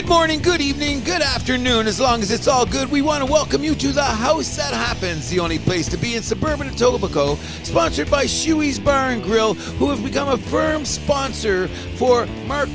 Good morning, good evening, good afternoon. As long as it's all good, we want to welcome you to the House That Happens, the only place to be in suburban Etobicoke, sponsored by Shuey's Bar and Grill, who have become a firm sponsor for Mark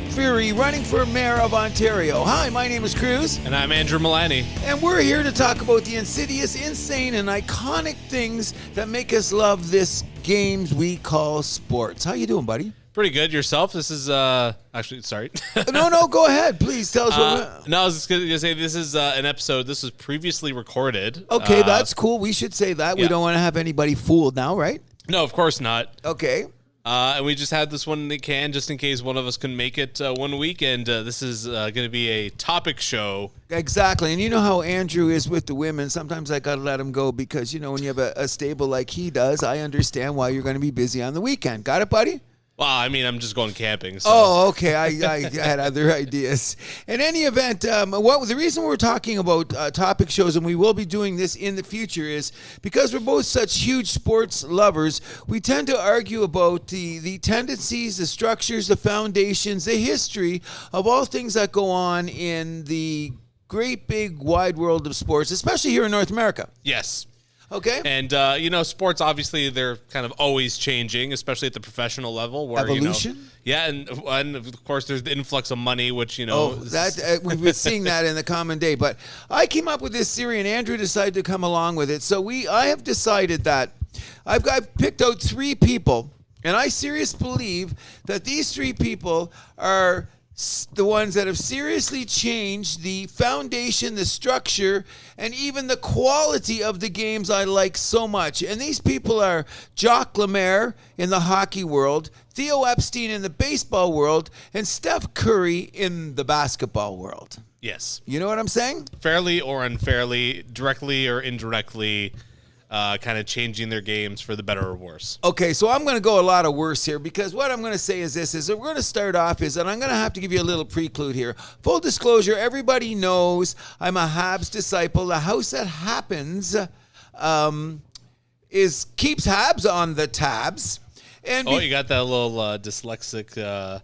Fury running for Mayor of Ontario. Hi, my name is Cruz. And I'm Andrew Milani. And we're here to talk about the insidious, insane, and iconic things that make us love this games we call sports. How you doing, buddy? Pretty good. Yourself? This is, actually, sorry. No, go ahead. Please tell us what... No, I was just going to say this is an episode. This was previously recorded. Okay, that's cool. We should say that. Yeah. We don't want to have anybody fooled now, right? No, of course not. Okay. And we just had this one in the can just in case one of us couldn't make it one week. And this is going to be a topic show. Exactly. And you know how Andrew is with the women. Sometimes I got to let him go because, you know, when you have a stable like he does, I understand why you're going to be busy on the weekend. Got it, buddy? Well, I mean, I'm just going camping. So. Oh, okay. I had other ideas. In any event, the reason we're talking about topic shows, and we will be doing this in the future, is because we're both such huge sports lovers, we tend to argue about the tendencies, the structures, the foundations, the history of all things that go on in the great big wide world of sports, especially here in North America. Yes. Okay. And, sports, obviously, they're kind of always changing, especially at the professional level. Where, Evolution? And of course, there's the influx of money, which, we've been seeing that in the common day. But I came up with this theory, and Andrew decided to come along with it. So I have decided that I've picked out three people, and I seriously believe that these three people are the ones that have seriously changed the foundation, the structure, and even the quality of the games I like so much. And these people are Jacques Lemaire in the hockey world, Theo Epstein in the baseball world, and Steph Curry in the basketball world. Yes. You know what I'm saying? Fairly or unfairly, directly or indirectly, kind of changing their games for the better or worse. Okay, so I'm going to go a lot of worse here because what I'm going to say is this, is that we're going to start off and I'm going to have to give you a little preclude here. Full disclosure, everybody knows I'm a Habs disciple. The House That Happens keeps Habs on the tabs. And you got that little dyslexic...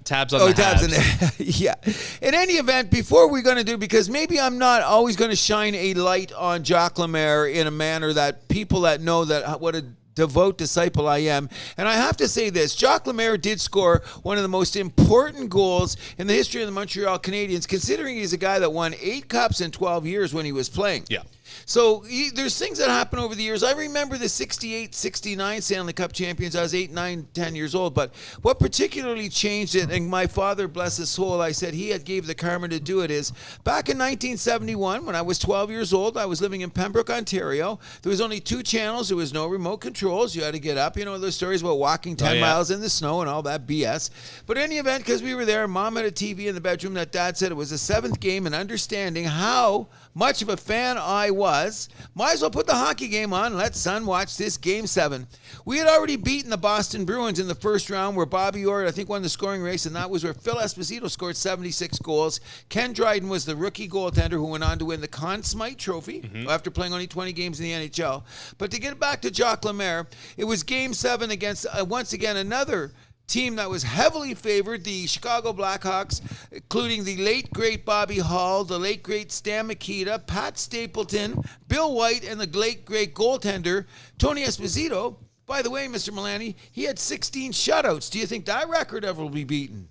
tabs on the Habs. Yeah. In any event, before we're going to do, because maybe I'm not always going to shine a light on Jacques Lemaire in a manner that people that know that what a devout disciple I am. And I have to say this, Jacques Lemaire did score one of the most important goals in the history of the Montreal Canadiens, considering he's a guy that won 8 cups in 12 years when he was playing. Yeah. So there's things that happen over the years. I remember the 68-69 Stanley Cup champions. I was 8, 9, 10 years old. But what particularly changed it, and my father, bless his soul, I said he had gave the karma to do it, is back in 1971, when I was 12 years old, I was living in Pembroke, Ontario. There was only 2 channels. There was no remote controls. You had to get up. You know those stories about walking 10 miles in the snow and all that BS. But in any event, because we were there, Mom had a TV in the bedroom that Dad said it was the 7th game, and understanding how much of a fan I was, might as well put the hockey game on and let son watch this Game 7. We had already beaten the Boston Bruins in the first round where Bobby Orr, I think, won the scoring race, and that was where Phil Esposito scored 76 goals. Ken Dryden was the rookie goaltender who went on to win the Conn Smythe Trophy after playing only 20 games in the NHL. But to get back to Jacques Lemaire, it was Game 7 against, once again, another team that was heavily favored, the Chicago Blackhawks, including the late, great Bobby Hall, the late, great Stan Mikita, Pat Stapleton, Bill White, and the late, great goaltender, Tony Esposito. By the way, Mr. Milani, he had 16 shutouts. Do you think that record ever will be beaten?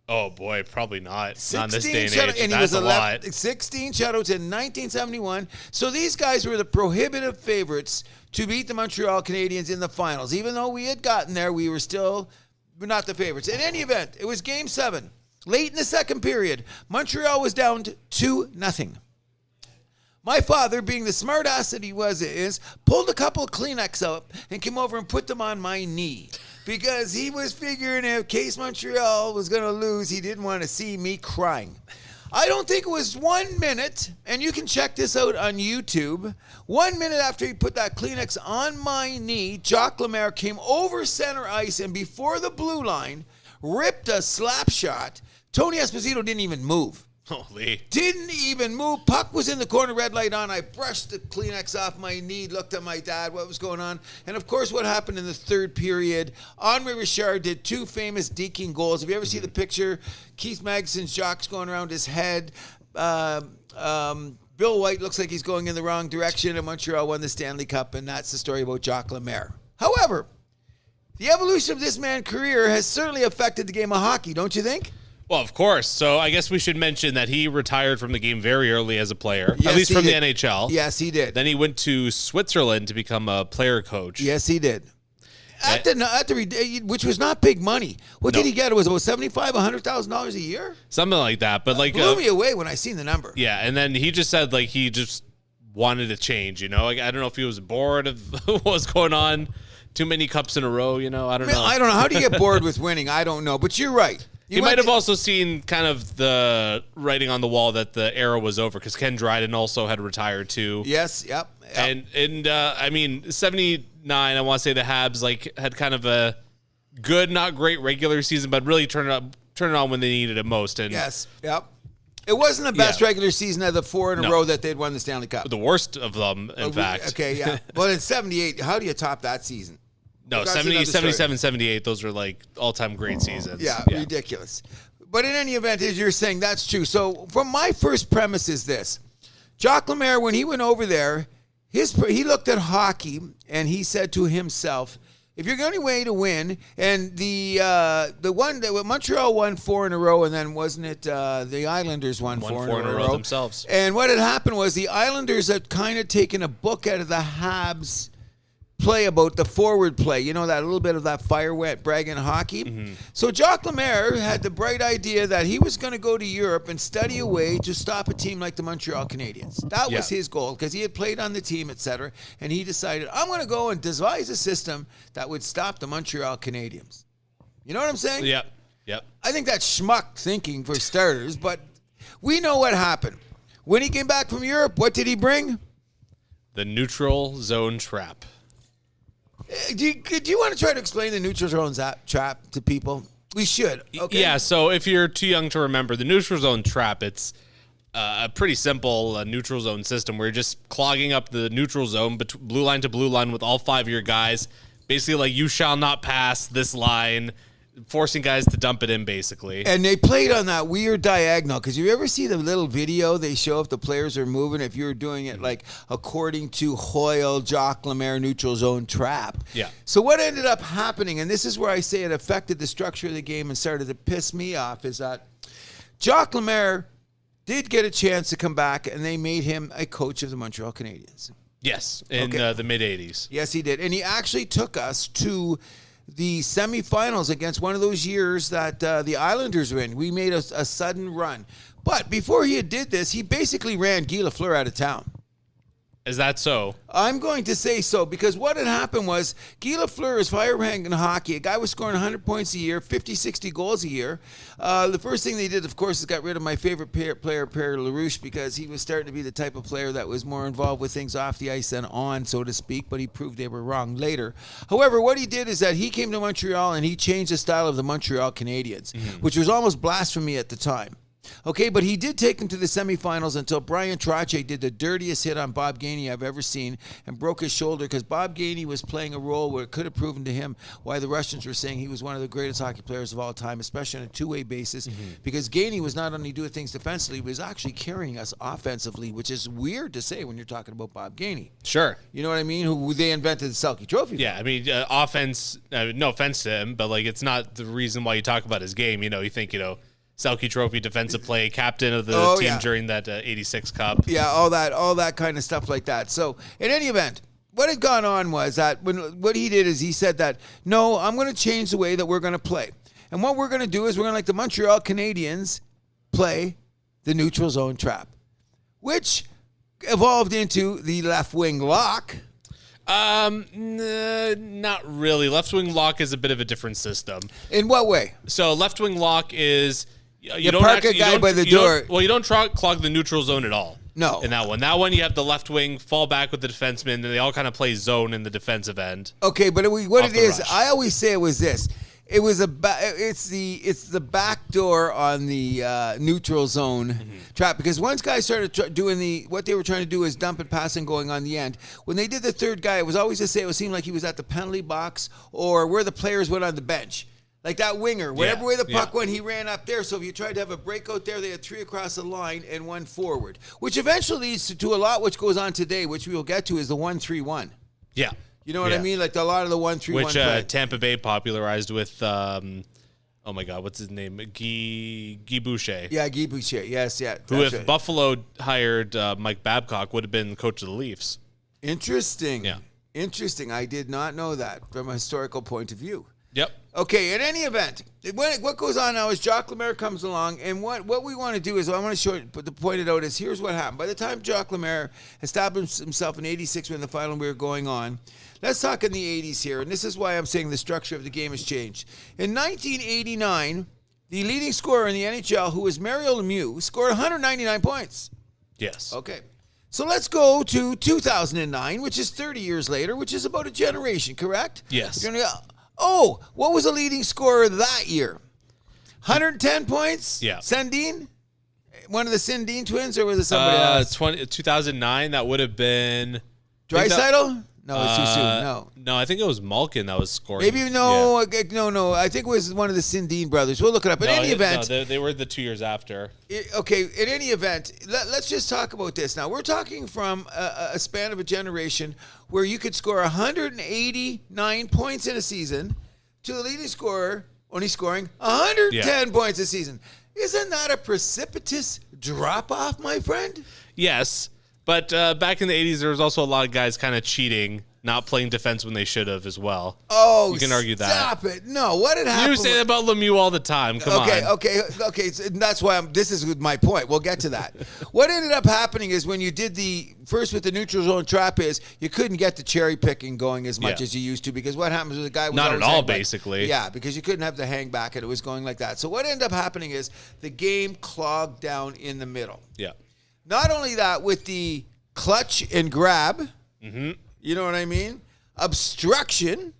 Oh, boy, probably not. Not in this day and age. And That's a lot. 16 shutouts in 1971. So these guys were the prohibitive favorites to beat the Montreal Canadiens in the finals. Even though we had gotten there, we were still not the favorites. In any event, it was Game 7. Late in the second period, Montreal was down 2-0. My father, being the smart ass that he is, pulled a couple of Kleenex up and came over and put them on my knee. Because he was figuring in case Montreal was going to lose, he didn't want to see me crying. I don't think it was 1 minute, and you can check this out on YouTube. 1 minute after he put that Kleenex on my knee, Jacques Lemaire came over center ice and before the blue line, ripped a slap shot. Tony Esposito didn't even move. Holy. Didn't even move. Puck was in the corner, red light on. I brushed the Kleenex off my knee, looked at my dad, what was going on. And, of course, what happened in the third period, Henri Richard did 2 famous deking goals. Have you ever seen the picture? Keith Magson's jock's going around his head. Bill White looks like he's going in the wrong direction, and Montreal won the Stanley Cup, and that's the story about Jacques Lemaire. However, the evolution of this man's career has certainly affected the game of hockey, don't you think? Well, of course. So I guess we should mention that he retired from the game very early as a player, Yes, at least he from did. the NHL. Yes, he did. Then he went to Switzerland to become a player coach. Yes, he did. Which was not big money. What did he get? It was about $75,000, $100,000 a year? Something like that. But like, blew me away when I seen the number. yeah. And then he just said like he just wanted to change. You know, like, I don't know if he was bored of what was going on. Too many cups in a row. You know, I don't know. I don't know. How do you get bored with winning? I don't know. But you're right. He might have also seen kind of the writing on the wall that the era was over because Ken Dryden also had retired too. Yes. Yep. And I mean, 79, I want to say the Habs like had kind of a good, not great regular season, but really turned it on when they needed it most. And yes. Yep. It wasn't the best regular season of the 4 in a row that they'd won the Stanley Cup. The worst of them, in fact. Okay, yeah. Well, in 78, how do you top that season? No, 70, 77, 78, those were like all-time great seasons. Yeah, ridiculous. But in any event, as you're saying, that's true. So from my first premise is this. Jacques Lemaire, when he went over there, he looked at hockey and he said to himself, if you're going way to win, and the one that Montreal won 4 in a row, and then wasn't it the Islanders won 4 in a row themselves. And what had happened was the Islanders had kind of taken a book out of the Habs play about the forward play, you know, that little bit of that fire wet bragging hockey. Mm-hmm. So Jacques Lemaire had the bright idea that he was going to go to Europe and study a way to stop a team like the Montreal Canadiens. That was his goal because he had played on the team, etc. And he decided, I'm going to go and devise a system that would stop the Montreal Canadiens. You know what I'm saying? Yep. Yep. I think that's schmuck thinking for starters, but we know what happened. When he came back from Europe, what did he bring? The neutral zone trap. Do you want to try to explain the neutral zone trap to people? We should. Okay. Yeah, so if you're too young to remember, the neutral zone trap, it's a pretty simple neutral zone system where you're just clogging up the neutral zone, blue line to blue line with all 5 of your guys. Basically, like, you shall not pass this line, forcing guys to dump it in, basically. And they played on that weird diagonal, because you ever see the little video they show if the players are moving, if you're doing it like according to Hoyle, Jacques Lemaire neutral zone trap. Yeah. So what ended up happening, and this is where I say it affected the structure of the game and started to piss me off, is that Jacques Lemaire did get a chance to come back, and they made him a coach of the Montreal Canadiens. Yes, in the mid-'80s. Yes, he did. And he actually took us to the semifinals against one of those years that the Islanders were in. We made a sudden run. But before he did this, he basically ran Guy Lafleur out of town. Is that so? I'm going to say so, because what had happened was Guy Lafleur is fire rank in hockey. A guy was scoring 100 points a year, 50, 60 goals a year. The first thing they did, of course, is got rid of my favorite player, Pierre LaRouche, because he was starting to be the type of player that was more involved with things off the ice than on, so to speak, but he proved they were wrong later. However, what he did is that he came to Montreal and he changed the style of the Montreal Canadiens, which was almost blasphemy at the time. Okay, but he did take him to the semifinals until Brian Trottier did the dirtiest hit on Bob Gainey I've ever seen and broke his shoulder, because Bob Gainey was playing a role where it could have proven to him why the Russians were saying he was one of the greatest hockey players of all time, especially on a two-way basis, because Gainey was not only doing things defensively, he was actually carrying us offensively, which is weird to say when you're talking about Bob Gainey. Sure. You know what I mean? Who they invented the Selke Trophy. Yeah, I mean, offense, no offense to him, but like, it's not the reason why you talk about his game. You know, you think, Selke Trophy, defensive play, captain of the team during that 86 Cup. Yeah, all that kind of stuff like that. So, in any event, what had gone on was that what he did is he said that, no, I'm going to change the way that we're going to play. And what we're going to do is we're going to, like the Montreal Canadiens, play the neutral zone trap, which evolved into the left wing lock. Not really. Left wing lock is a bit of a different system. In what way? So left wing lock is you don't park a guy by the door. You don't clog the neutral zone at all. No. In that one. That one, you have the left wing fall back with the defenseman, and they all kind of play zone in the defensive end. Okay, but what it is, rush. I always say it was this. It was it's the back door on the neutral zone trap, because once guys started doing what they were trying to do is dump and passing going on the end. When they did the third guy, it was always to say it seemed like he was at the penalty box or where the players went on the bench. Like that winger, whatever way the puck went, he ran up there. So if you tried to have a breakout there, they had 3 across the line and 1 forward, which eventually leads to a lot which goes on today, which we will get to, is the 1-3-1. Yeah. You know what I mean? Like a lot of the 1-3-1 which Tampa Bay popularized with, oh my God, what's his name? Guy Boucher. Yeah, Guy Boucher. Yes, yeah. Who, if Buffalo hired Mike Babcock, would have been coach of the Leafs. Interesting. Yeah. Interesting. I did not know that from a historical point of view. Yep. Okay, in any event, what goes on now is Jacques Lemaire comes along, and what we want to do is, I want to point it out, is here's what happened. By the time Jacques Lemaire established himself in 86 when the final we were going on, let's talk in the 80s here, and this is why I'm saying the structure of the game has changed. In 1989, the leading scorer in the NHL, who was Mario Lemieux, scored 199 points. Yes. Okay. So let's go to 2009, which is 30 years later, which is about a generation, correct? Yes. Oh, what was the leading scorer that year? 110 points? Yeah. Sundin? One of the Sundin twins, or was it somebody else? 2009, that would have been... Draisaitl? No, it's too soon. No, I think it was Malkin that was scoring. Maybe no. I think it was one of the Sundin brothers. We'll look it up. In any event, they were the 2 years after. Okay. In any event, let's just talk about this now. We're talking from a span of a generation where you could score 189 points in a season to the leading scorer only scoring 110 points a season. Isn't that a precipitous drop off, my friend? Yes. But back in the 80s, there was also a lot of guys kind of cheating, not playing defense when they should have as well. Oh, you can argue that. Stop it. No, what had happened? You say that about Lemieux all the time. Come on. Okay. So that's why this is my point. We'll get to that. What ended up happening is when you did first with the neutral zone trap is you couldn't get the cherry picking going as much as you used to, because what happens with the guy was not at all, basically. Yeah, because you couldn't have the hang back and it was going like that. So what ended up happening is the game clogged down in the middle. Yeah. Not only that, with the clutch and grab, you know what I mean? Obstruction.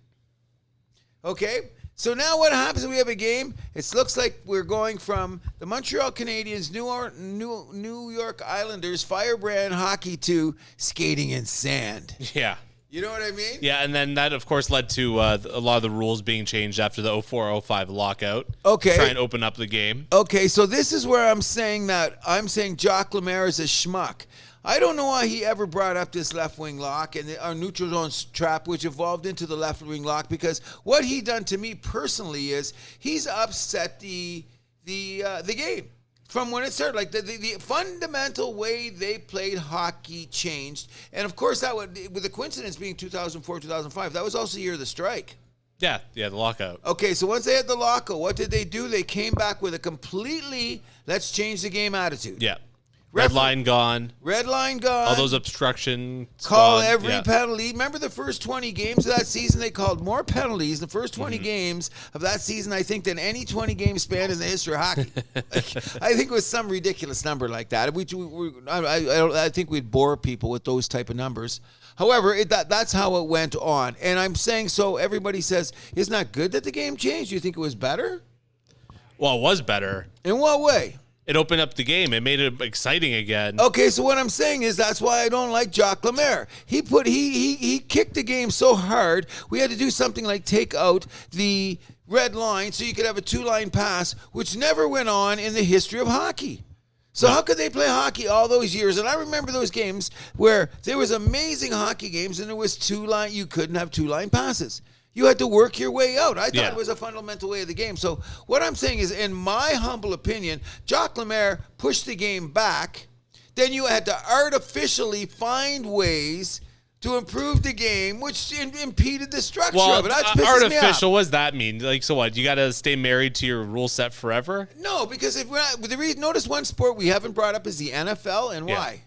Okay, so now what happens when we have a game? It looks like we're going from the Montreal Canadiens, New York Islanders, firebrand hockey to skating in sand. Yeah. You know what I mean? Yeah, and then that, of course, led to a lot of the rules being changed after the 04-05 lockout. Okay. Try and open up the game. Okay, so this is where I'm saying Jacques Lemaire is a schmuck. I don't know why he ever brought up this left wing lock and our neutral zone trap, which evolved into the left wing lock, because what he done to me personally is he's upset the game from when it started. Like the fundamental way they played hockey changed, and of course with the coincidence being 2004, 2005, that was also the year of the strike. Yeah, the lockout. Okay, so once they had the lockout, what did they do? They came back with a completely let's change the game attitude. Yeah. Red line gone. Red line gone. All those obstructions Call gone. every penalty. Remember the first 20 games of that season? They called more penalties the first 20 games of that season, I think, than any 20-game span in the history of hockey. I think it was some ridiculous number like that. I think we'd bore people with those type of numbers. However, that's how it went on. And I'm saying, so everybody says, isn't that good that the game changed? Do you think it was better? Well, it was better. In what way? It opened up the game. It made it exciting again. Okay, so what I'm saying is that's why I don't like Jacques Lemaire. He kicked the game so hard, we had to do something like take out the red line so you could have a 2-line pass, which never went on in the history of hockey. So how could they play hockey all those years? And I remember those games where there was amazing hockey games and there was 2-line, you couldn't have 2-line passes. You had to work your way out. I thought it was a fundamental way of the game. So what I'm saying is, in my humble opinion, Jacques Lemaire pushed the game back. Then you had to artificially find ways to improve the game, which impeded the structure of it. That pisses artificial, me off. what does that mean? Like, so what? You got to stay married to your rule set forever? No, because notice one sport we haven't brought up is the NFL, and why?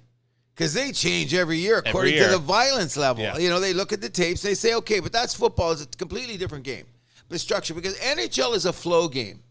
Because they change every year according to the violence level. Yeah. You know, they look at the tapes, they say, okay, but that's football. It's a completely different game. The structure, because NHL is a flow game.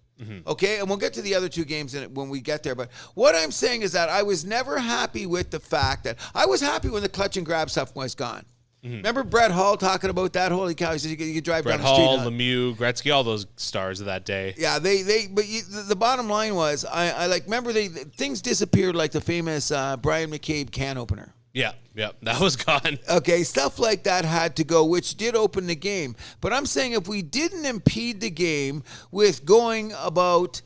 Okay, and we'll get to the other two games when we get there. But what I'm saying is that I was never happy with the fact that I was happy when the clutch and grab stuff was gone. Remember Brett Hall talking about that? Holy cow! He said you could drive Brett down the street. Hall, Lemieux, Gretzky, all those stars of that day. Yeah, the bottom line was, I like, remember things disappeared like the famous Brian McCabe can opener. Yeah, that was gone. Okay, stuff like that had to go, which did open the game. But I'm saying if we didn't impede the game with going about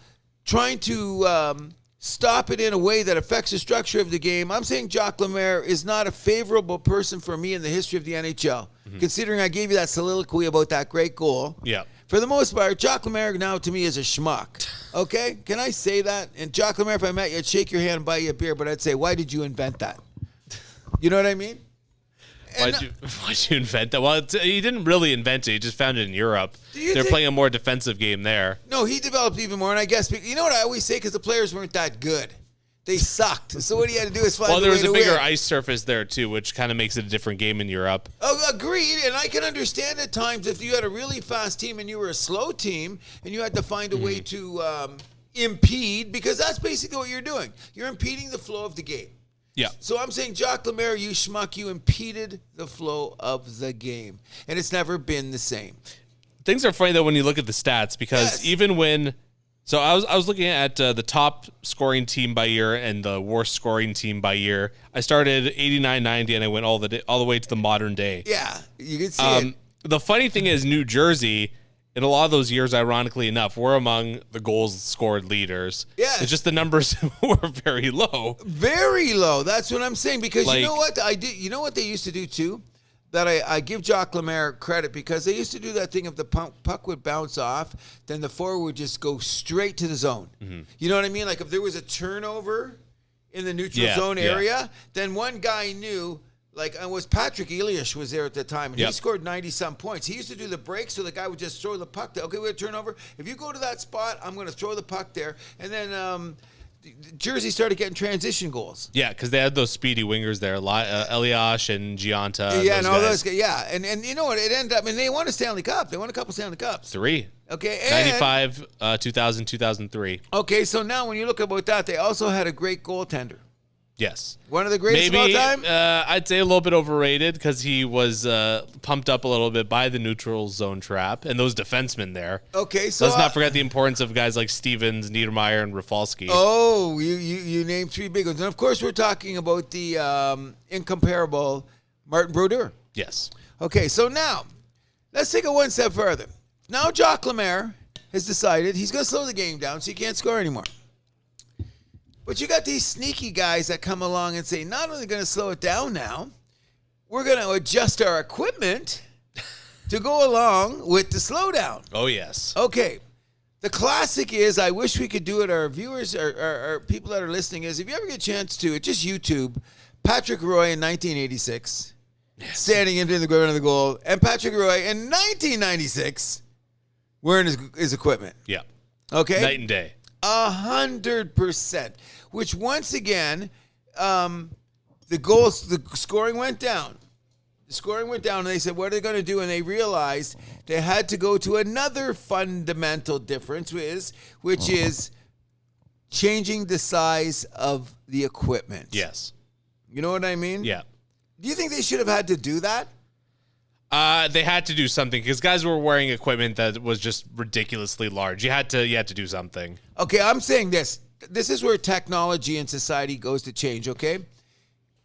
trying to stop it in a way that affects the structure of the game, I'm saying Jacques Lemaire is not a favorable person for me in the history of the NHL, considering I gave you that soliloquy about that great goal. Yeah. For the most part, Jacques Lemaire now to me is a schmuck. Okay? Can I say that? And Jacques Lemaire, if I met you, I'd shake your hand and buy you a beer, but I'd say, why did you invent that? You know what I mean? Why'd you invent that? Well, he didn't really invent it. He just found it in Europe. They're playing a more defensive game there. No, he developed even more. And I guess, you know what I always say? Because the players weren't that good. They sucked. So what he had to do is find a way to win. Well, there was a bigger ice surface there, too, which kind of makes it a different game in Europe. Oh, agreed. And I can understand at times if you had a really fast team and you were a slow team and you had to find a way to impede, because that's basically what you're doing. You're impeding the flow of the game. Yeah. So I'm saying, Jacques Lemaire, you schmuck, you impeded the flow of the game. And it's never been the same. Things are funny, though, when you look at the stats, because even when... So I was looking at the top scoring team by year and the worst scoring team by year. I started 89-90, and I went all the way to the modern day. Yeah, you can see it. The funny thing is, New Jersey, in a lot of those years, ironically enough, were among the goals scored leaders. Yeah. It's just the numbers were very low. Very low. That's what I'm saying. Because you know what I did? You know what they used to do too? That I give Jacques Lemaire credit, because they used to do that thing of the puck would bounce off, then the forward would just go straight to the zone. You know what I mean? Like if there was a turnover in the neutral zone area, then one guy knew. Like, it was Patrick Elias was there at the time, and he scored 90-some points. He used to do the break, so the guy would just throw the puck there. Okay, we had a turnover. If you go to that spot, I'm going to throw the puck there. And then Jersey started getting transition goals. Yeah, because they had those speedy wingers there, Elias and Gianta. Yeah, and all those guys. Yeah, and you know what? It ended up, and they won a Stanley Cup. They won a couple Stanley Cups. 3. Okay, and 95, 2000, 2003. Okay, so now when you look about that, they also had a great goaltender. Yes. One of the greatest of all time? I'd say a little bit overrated, because he was pumped up a little bit by the neutral zone trap and those defensemen there. Okay, so... Let's not forget the importance of guys like Stevens, Niedermeyer, and Rafalski. Oh, you named 3 big ones. And, of course, we're talking about the incomparable Martin Brodeur. Yes. Okay, so now, let's take it one step further. Now Jacques Lemaire has decided he's going to slow the game down so he can't score anymore. But you got these sneaky guys that come along and say, not only going to slow it down now, we're going to adjust our equipment to go along with the slowdown. Oh, yes. Okay. The classic is, I wish we could do it, our viewers, our people that are listening, is if you ever get a chance to, just YouTube, Patrick Roy in 1986, standing into the ground of the goal, and Patrick Roy in 1996 wearing his equipment. Yeah. Okay? Night and day. 100%. Which once again, the scoring went down. The scoring went down, and they said, what are they going to do? And they realized they had to go to another fundamental difference, which is changing the size of the equipment. Yes. You know what I mean? Yeah. Do you think they should have had to do that? They had to do something, because guys were wearing equipment that was just ridiculously large. You had to do something. Okay, I'm saying this. This is where technology and society goes to change, okay?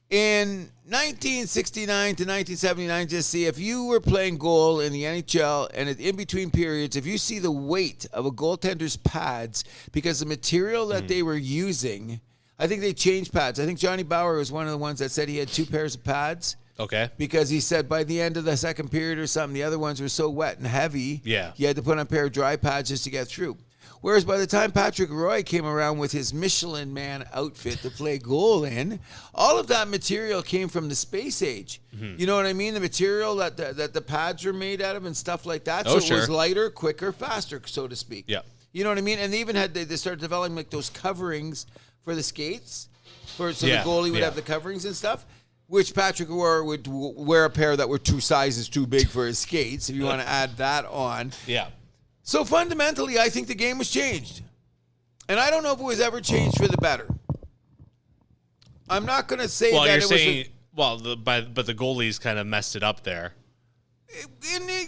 In 1969 to 1979, just see, if you were playing goal in the NHL and in between periods, if you see the weight of a goaltender's pads, because the material that they were using, I think they changed pads. I think Johnny Bauer was one of the ones that said he had 2 pairs of pads. Okay. Because he said by the end of the second period or something, the other ones were so wet and heavy, you had to put on a pair of dry pads just to get through. Whereas by the time Patrick Roy came around with his Michelin Man outfit to play goal in, all of that material came from the space age. You know what I mean? The material that the pads were made out of and stuff like that. So it was lighter, quicker, faster, so to speak. Yeah. You know what I mean? And they even had, they started developing like those coverings for the skates, so the goalie would have the coverings and stuff. Which Patrick Roy would wear a pair that were 2 sizes too big for his skates, if you want to add that on. Yeah. So fundamentally, I think the game was changed. And I don't know if it was ever changed for the better. I'm not going to say that it was... Well, but the goalies kind of messed it up there.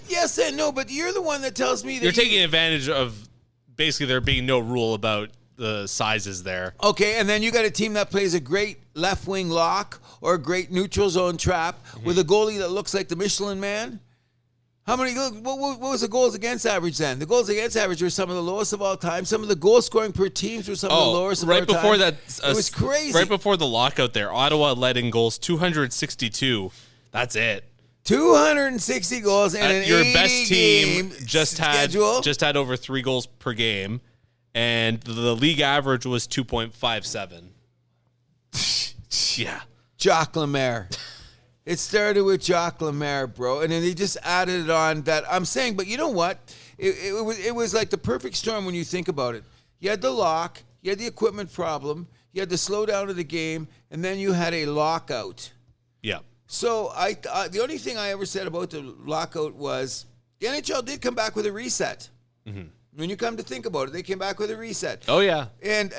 Yes and no, but you're the one that tells me that You're taking advantage of basically there being no rule about the sizes there. Okay, and then you got a team that plays a great left wing lock or a great neutral zone trap with a goalie that looks like the Michelin Man. How many? What was the goals against average then? The goals against average were some of the lowest of all time. Some of the goal scoring per teams were some of the lowest of all time. Right before that, it was crazy. Right before the lockout there, Ottawa led in goals 262. That's it. 260 goals in an your 80 best team game just schedule. had over 3 goals per game, and the league average was 2.57. Yeah, Jacques Lemaire. It started with Jacques Lemaire, bro, and then they just added it on. That I'm saying, but you know what? It was like the perfect storm when you think about it. You had the lock, you had the equipment problem, you had the slowdown of the game, and then you had a lockout. yeah. So the only thing I ever said about the lockout was the NHL did come back with a reset. Mm-hmm. When you come to think about it, they came back with a reset. Oh yeah, and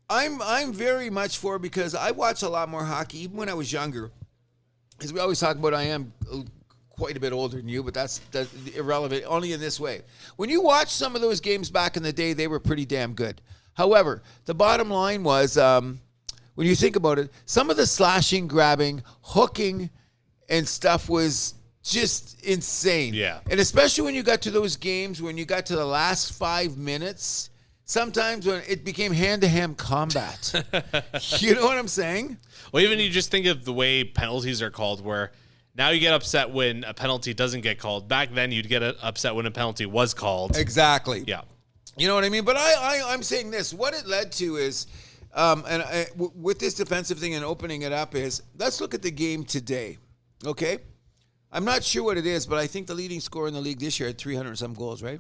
I'm very much for, because I watch a lot more hockey even when I was younger. Because we always talk about I am quite a bit older than you, but that's irrelevant only in this way. When you watch some of those games back in the day, they were pretty damn good. However, the bottom line was, when you think about it, some of the slashing, grabbing, hooking, and stuff was just insane. Yeah. And especially when you got to those games, when you got to the last 5 minutes, sometimes when it became hand-to-hand combat. You know what I'm saying? Well, even you just think of the way penalties are called, where now you get upset when a penalty doesn't get called. Back then, you'd get upset when a penalty was called. Exactly. Yeah. You know what I mean? But I'm saying this. What it led to is, with this defensive thing and opening it up is, let's look at the game today, okay? I'm not sure what it is, but I think the leading scorer in the league this year had 300-some goals, right?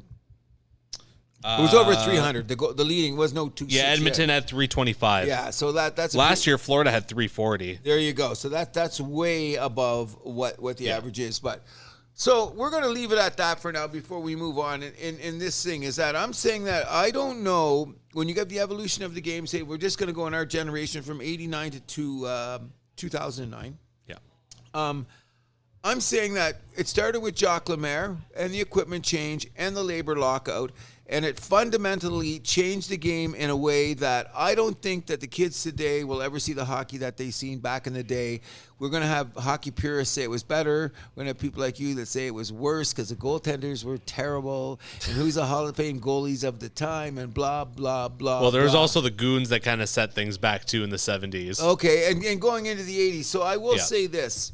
It was over 300. The leading was no 260. Yeah, Edmonton had 325. Yeah, so that's last year Florida had 340. There you go. So that's way above what the average is. But so we're going to leave it at that for now before we move on. In this thing is that I'm saying that I don't know, when you get the evolution of the game, say we're just going to go in our generation from 89 to 2009. Yeah. I'm saying that it started with Jacques Lemaire and the equipment change and the labor lockout, and it fundamentally changed the game in a way that I don't think that the kids today will ever see the hockey that they seen back in the day. We're going to have hockey purists say it was better. We're going to have people like you that say it was worse because the goaltenders were terrible, and who's the Hall of Fame goalies of the time, and blah, blah, blah. Well, there was blah. also the goons that kind of set things back, too, in the 70s. Okay, and going into the 80s. So I will say this.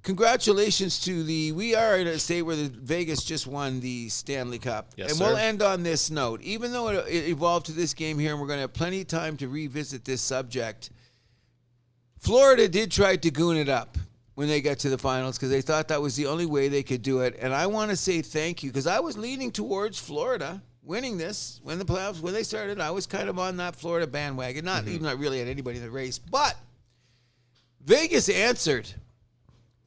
Congratulations to we are in a state where the Vegas just won the Stanley Cup. Yes, and sir. We'll end on this note. Even though it evolved to this game here, and we're going to have plenty of time to revisit this subject, Florida did try to goon it up when they got to the finals because they thought that was the only way they could do it. And I want to say thank you, because I was leaning towards Florida winning this when the playoffs, when they started. I was kind of on that Florida bandwagon, not really at anybody in the race. But Vegas answered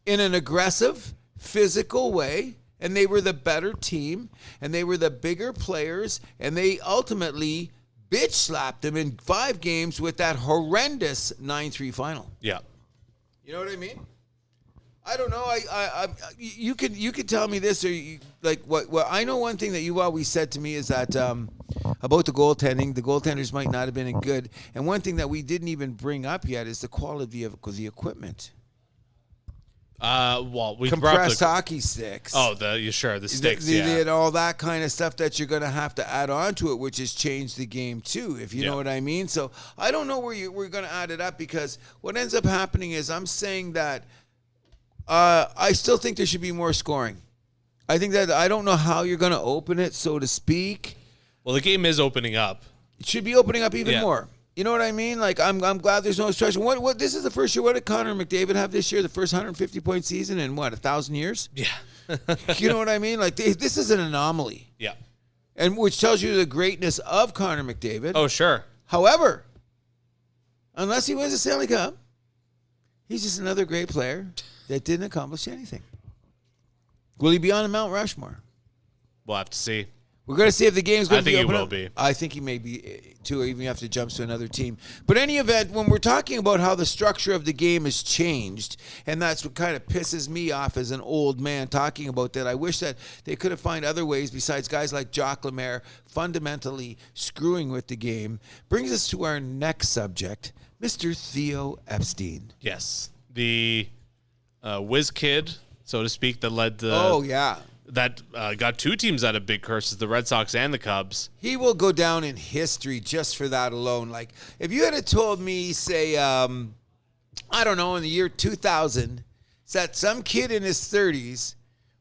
in an aggressive, physical way, and they were the better team, and they were the bigger players, and they ultimately bitch slapped them in 5 games with that horrendous 9-3 final. Yeah. You know what I mean? I don't know. You could tell me this, or what I know. One thing that you always said to me is that about the goaltending, the goaltenders might not have been good, and one thing that we didn't even bring up yet is the quality of the equipment. Well, we compressed hockey sticks. Oh, the sticks, and all that kind of stuff that you're going to have to add on to it, which has changed the game too, if you know what I mean. So I don't know where we're going to add it up, because what ends up happening is I'm saying that I still think there should be more scoring. I think that I don't know how you're going to open it, so to speak. Well, the game is opening up. It should be opening up even more. You know what I mean? Like, I'm glad there's no obstruction. What? This is the first year. What did Connor McDavid have this year? The first 150-point season in 1,000 years? Yeah. You know what I mean? Like, this is an anomaly. Yeah. And which tells you the greatness of Connor McDavid. Oh, sure. However, unless he wins the Stanley Cup, he's just another great player that didn't accomplish anything. Will he be on the Mount Rushmore? We'll have to see. We're going to see if the game's going to be I think open. he will be. I think he may be too, or even have to jump to another team. But any event, when we're talking about how the structure of the game has changed, and that's what kind of pisses me off as an old man talking about that, I wish that they could have found other ways besides guys like Jacques Lemaire fundamentally screwing with the game. Brings us to our next subject, Mr. Theo Epstein. Yes. The whiz kid, so to speak, that led the... That got two teams out of big curses, the Red Sox and the Cubs. He will go down in history just for that alone. Like, if you had told me, say, I don't know, in the year 2000, that some kid in his 30s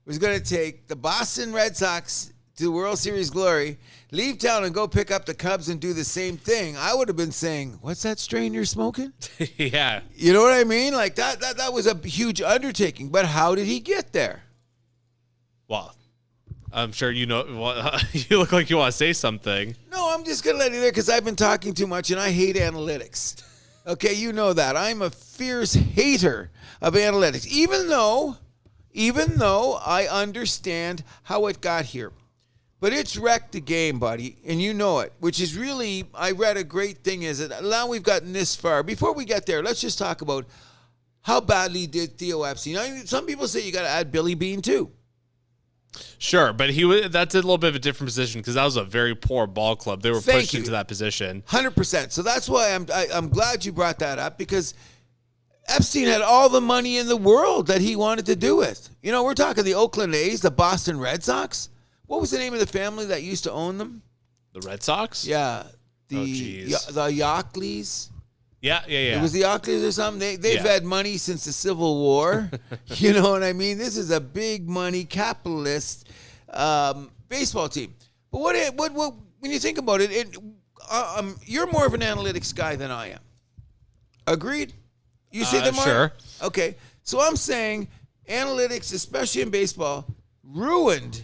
was going to take the Boston Red Sox to World Series glory, leave town and go pick up the Cubs and do the same thing, I would have been saying, what's that strain you're smoking? Yeah. You know what I mean? Like, that was a huge undertaking. But how did he get there? Well, I'm sure you know. Well, you look like you want to say something. No, I'm just going to let you there because I've been talking too much and I hate analytics. Okay, you know that. I'm a fierce hater of analytics, even though I understand how it got here. But it's wrecked the game, buddy, and you know it, which is really, I read a great thing is that now we've gotten this far. Before we get there, let's just talk about how badly did Theo Epstein. I mean, some people say you got to add Billy Bean too. Sure, but that's a little bit of a different position because that was a very poor ball club. They were pushed into that position. 100%. So that's why I'm glad you brought that up because Epstein had all the money in the world that he wanted to do with. You know, we're talking the Oakland A's, the Boston Red Sox. What was the name of the family that used to own them? The Red Sox? Yeah. The Yockleys. Yeah. It was the Yockleys or something. They've had money since the Civil War. You know what I mean? This is a big money capitalist baseball team. But what when you think about it, you're more of an analytics guy than I am. Agreed? You say that, Mark? Sure. Okay. So I'm saying analytics, especially in baseball, ruined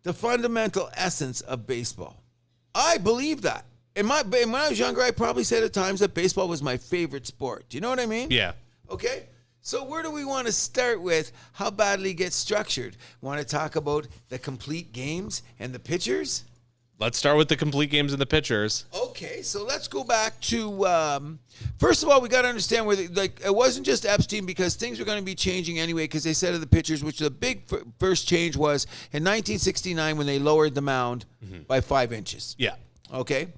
the fundamental essence of baseball. I believe that. And when I was younger, I probably said at times that baseball was my favorite sport. Do you know what I mean? Yeah. Okay. So where do we want to start with how badly it gets structured? Want to talk about the complete games and the pitchers? Let's start with the complete games and the pitchers. Okay, so let's go back to first of all, we got to understand where it wasn't just Epstein because things were going to be changing anyway because they said of the pitchers, which the big first change was in 1969 when they lowered the mound by 5 inches. Yeah. Okay.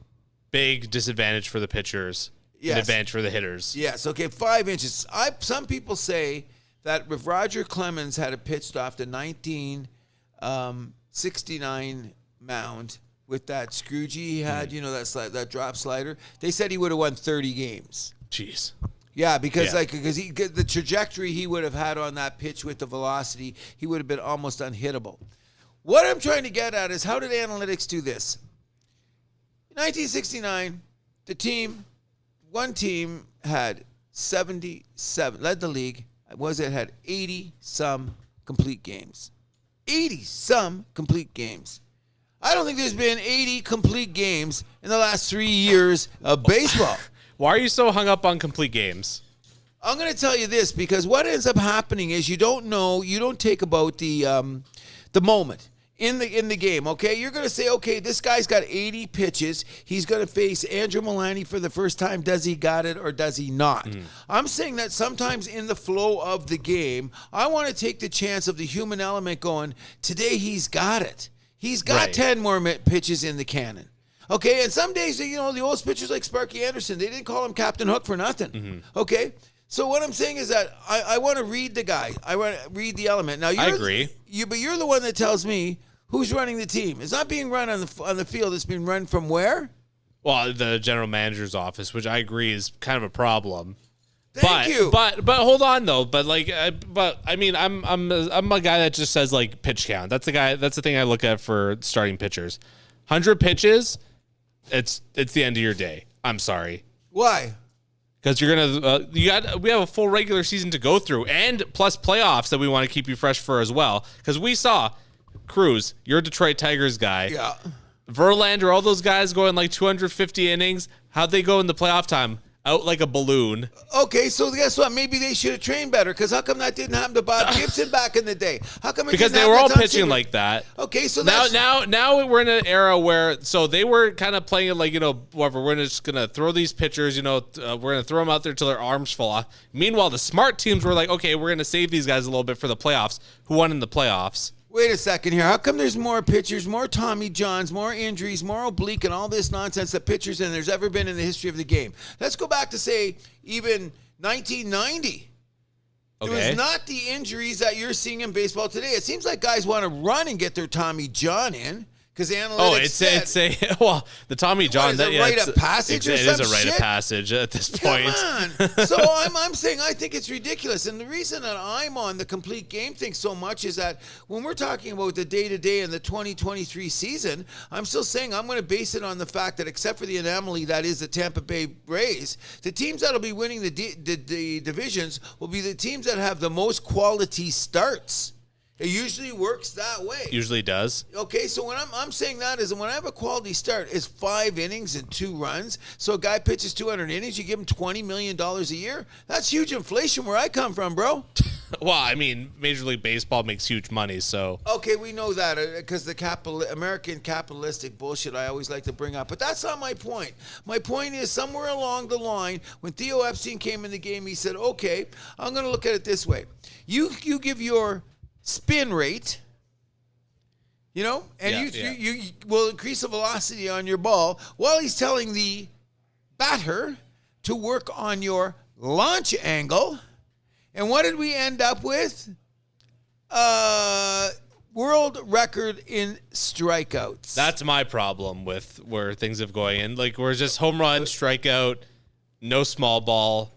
Big disadvantage for the pitchers. Yes. An advantage for the hitters. Yes. Okay. 5 inches. Some people say that if Roger Clemens had pitched off the 1969 mound with that Scroogey he had, you know, that drop slider, they said he would have won 30 games. Jeez. Yeah, because the trajectory he would have had on that pitch with the velocity, he would have been almost unhittable. What I'm trying to get at is how did analytics do this? In 1969, one team had 77, led the league, had 80-some complete games. 80-some complete games. I don't think there's been 80 complete games in the last 3 years of baseball. Why are you so hung up on complete games? I'm going to tell you this because what ends up happening is you don't take about the moment in the game, okay? You're going to say, okay, this guy's got 80 pitches. He's going to face Andrew Milani for the first time. Does he got it or does he not? I'm saying that sometimes in the flow of the game, I want to take the chance of the human element going, today he's got it. He's got 10 more pitches in the cannon. Okay, and some days, you know, the old pitchers like Sparky Anderson, they didn't call him Captain Hook for nothing. Okay? So what I'm saying is that I want to read the guy. I want to read the element. Now, I agree. But you're the one that tells me who's running the team. It's not being run on the field. It's being run from where? Well, the general manager's office, which I agree is kind of a problem. Thank you. But hold on though. But I mean, I'm a guy that just says like pitch count. That's the thing I look at for starting pitchers. 100 pitches, it's the end of your day. I'm sorry. Why? Because you're gonna we have a full regular season to go through, and plus playoffs that we want to keep you fresh for as well. Because we saw Cruz, you're a Detroit Tigers guy. Yeah. Verlander, all those guys going like 250 innings. How'd they go in the playoff time? out like a balloon. Okay, so guess what? Maybe they should have trained better. Because how come that didn't happen to Bob Gibson back in the day? How come? Because they were all pitching like that. Okay, so now we're in an era where they were kind of playing it like, whatever. We're just gonna throw these pitchers. We're gonna throw them out there till their arms fall off. Meanwhile, the smart teams were like, okay, we're gonna save these guys a little bit for the playoffs. Who won in the playoffs? Wait a second here. How come there's more pitchers, more Tommy Johns, more injuries, more oblique, and all this nonsense that pitchers than there's ever been in the history of the game? Let's go back to, say, even 1990. Okay. It was not the injuries that you're seeing in baseball today. It seems like guys want to run and get their Tommy John in. Because analytics the Tommy John, that rite of passage or some It is a rite of passage at this point. Come on. So I'm saying I think it's ridiculous. And the reason that I'm on the complete game thing so much is that when we're talking about the day-to-day in the 2023 season, I'm still saying I'm going to base it on the fact that except for the anomaly that is the Tampa Bay Rays, the teams that will be winning the divisions will be the teams that have the most quality starts. It usually works that way. Usually does. Okay, so when I'm saying that is when I have a quality start, it's 5 innings and 2 runs. So a guy pitches 200 innings, you give him $20 million a year. That's huge inflation where I come from, bro. Well, I mean, Major League Baseball makes huge money, so. Okay, we know that because the American capitalistic bullshit I always like to bring up. But that's not my point. My point is somewhere along the line, when Theo Epstein came in the game, he said, okay, I'm going to look at it this way. You give your spin rate, and you will increase the velocity on your ball while he's telling the batter to work on your launch angle. And what did we end up with? World record in strikeouts. That's my problem with where things have going in. Like, we're just home run, strikeout, no small ball.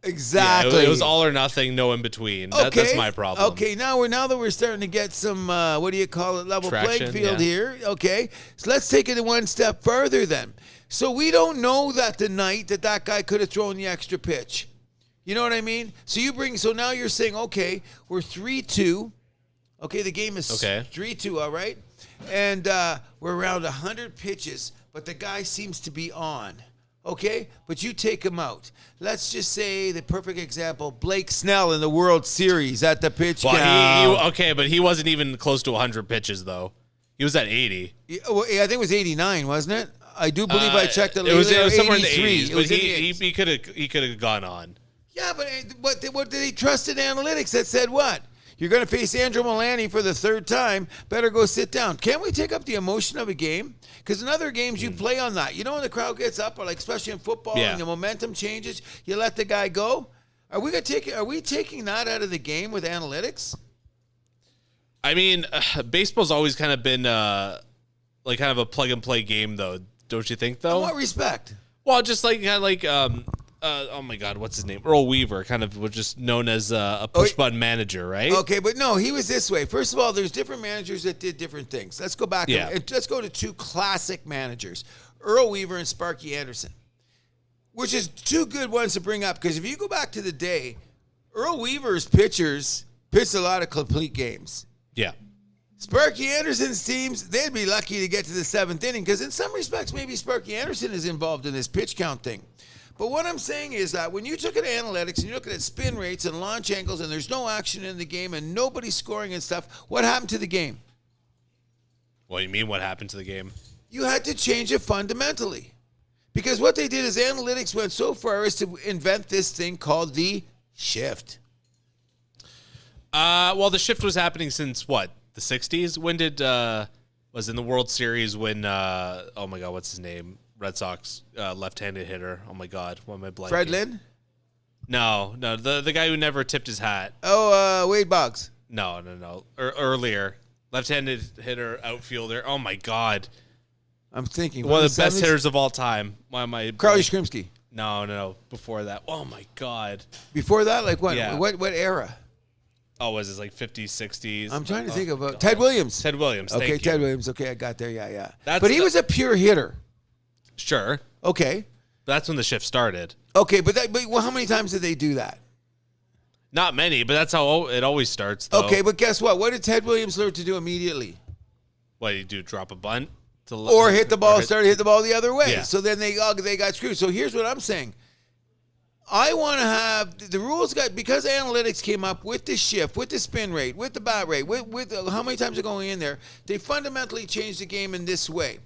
Exactly. Yeah, it was all or nothing, no in between. Okay. That's my problem. Okay, now that we're starting to get some level traction, playing field here. Okay, so let's take it one step further then. So we don't know that the night that guy could have thrown the extra pitch. You know what I mean? So now you're saying, okay, we're 3-2. Okay, the game is 3-2. All right, and we're around 100 pitches, but the guy seems to be on. Okay, but you take him out. Let's just say the perfect example, Blake Snell in the World Series at the pitch count. But he wasn't even close to 100 pitches, though. He was at 80. I think it was 89, wasn't it? I do believe I checked it later. It was somewhere in the 80s, but he could have gone on. Yeah, but what did they trust in analytics that said what? You're going to face Andrew Milani for the 3rd time. Better go sit down. Can't we take up the emotion of a game? Because in other games, you play on that. You know when the crowd gets up, or like especially in football, and the momentum changes, you let the guy go. Are we taking that out of the game with analytics? I mean, baseball's always kind of been like kind of a plug and play game, though. Don't you think, though? In what respect? Well, just like oh my God, what's his name? Earl Weaver, kind of was just known as a push button manager, right? Okay, but no, he was this way. First of all, there's different managers that did different things. Let's go back. Let's go to 2 classic managers, Earl Weaver and Sparky Anderson, which is 2 good ones to bring up. Because if you go back to the day, Earl Weaver's pitchers pitched a lot of complete games. Yeah. Sparky Anderson's teams, they'd be lucky to get to the 7th inning because in some respects, maybe Sparky Anderson is involved in this pitch count thing. But what I'm saying is that when you look at analytics and you look at spin rates and launch angles and there's no action in the game and nobody's scoring and stuff, what happened to the game? What do you mean what happened to the game? You had to change it fundamentally. Because what they did is analytics went so far as to invent this thing called the shift. Well, the shift was happening since what? The 60s? When did was in the World Series when oh my God, what's his name? Red Sox left-handed hitter. Oh my God, what am I blanking? Fred Lynn? No, the guy who never tipped his hat. Oh, Wade Boggs. No. Earlier, left-handed hitter, outfielder. Oh my God, I'm thinking one of the best hitters of all time. Why am I? Carly Yastrzemski. No. Before that. Oh my God. Before that, like what? Yeah. What era? Oh, was it like 50s, 60s? I'm trying to think of Ted Williams. Ted Williams. Okay, thank you. Ted Williams. Okay, I got there. Yeah. But he was a pure hitter. Sure. Okay. That's when the shift started. Okay, but how many times did they do that? Not many, but that's how it always starts, though. Okay, but guess what? What did Ted Williams learn to do immediately? What did he do? Drop a bunt? Or hit the ball, start to hit the ball the other way. Yeah. So then they got screwed. So here's what I'm saying. I want to have the rules because analytics came up with the shift, with the spin rate, with the bat rate, with how many times they're going in there. They fundamentally changed the game in this way.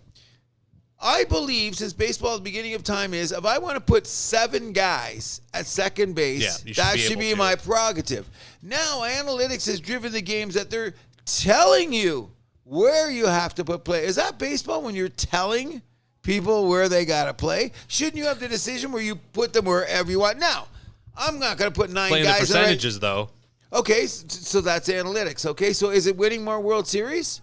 I believe, since baseball at the beginning of time is, if I want to put 7 guys at second base, that should be my prerogative. Now, analytics has driven the games that they're telling you where you have to put play. Is that baseball when you're telling people where they got to play? Shouldn't you have the decision where you put them wherever you want? Now, I'm not going to put 9 Playing guys. The percentages, though. Okay, so that's analytics. Okay, so is it winning more World Series?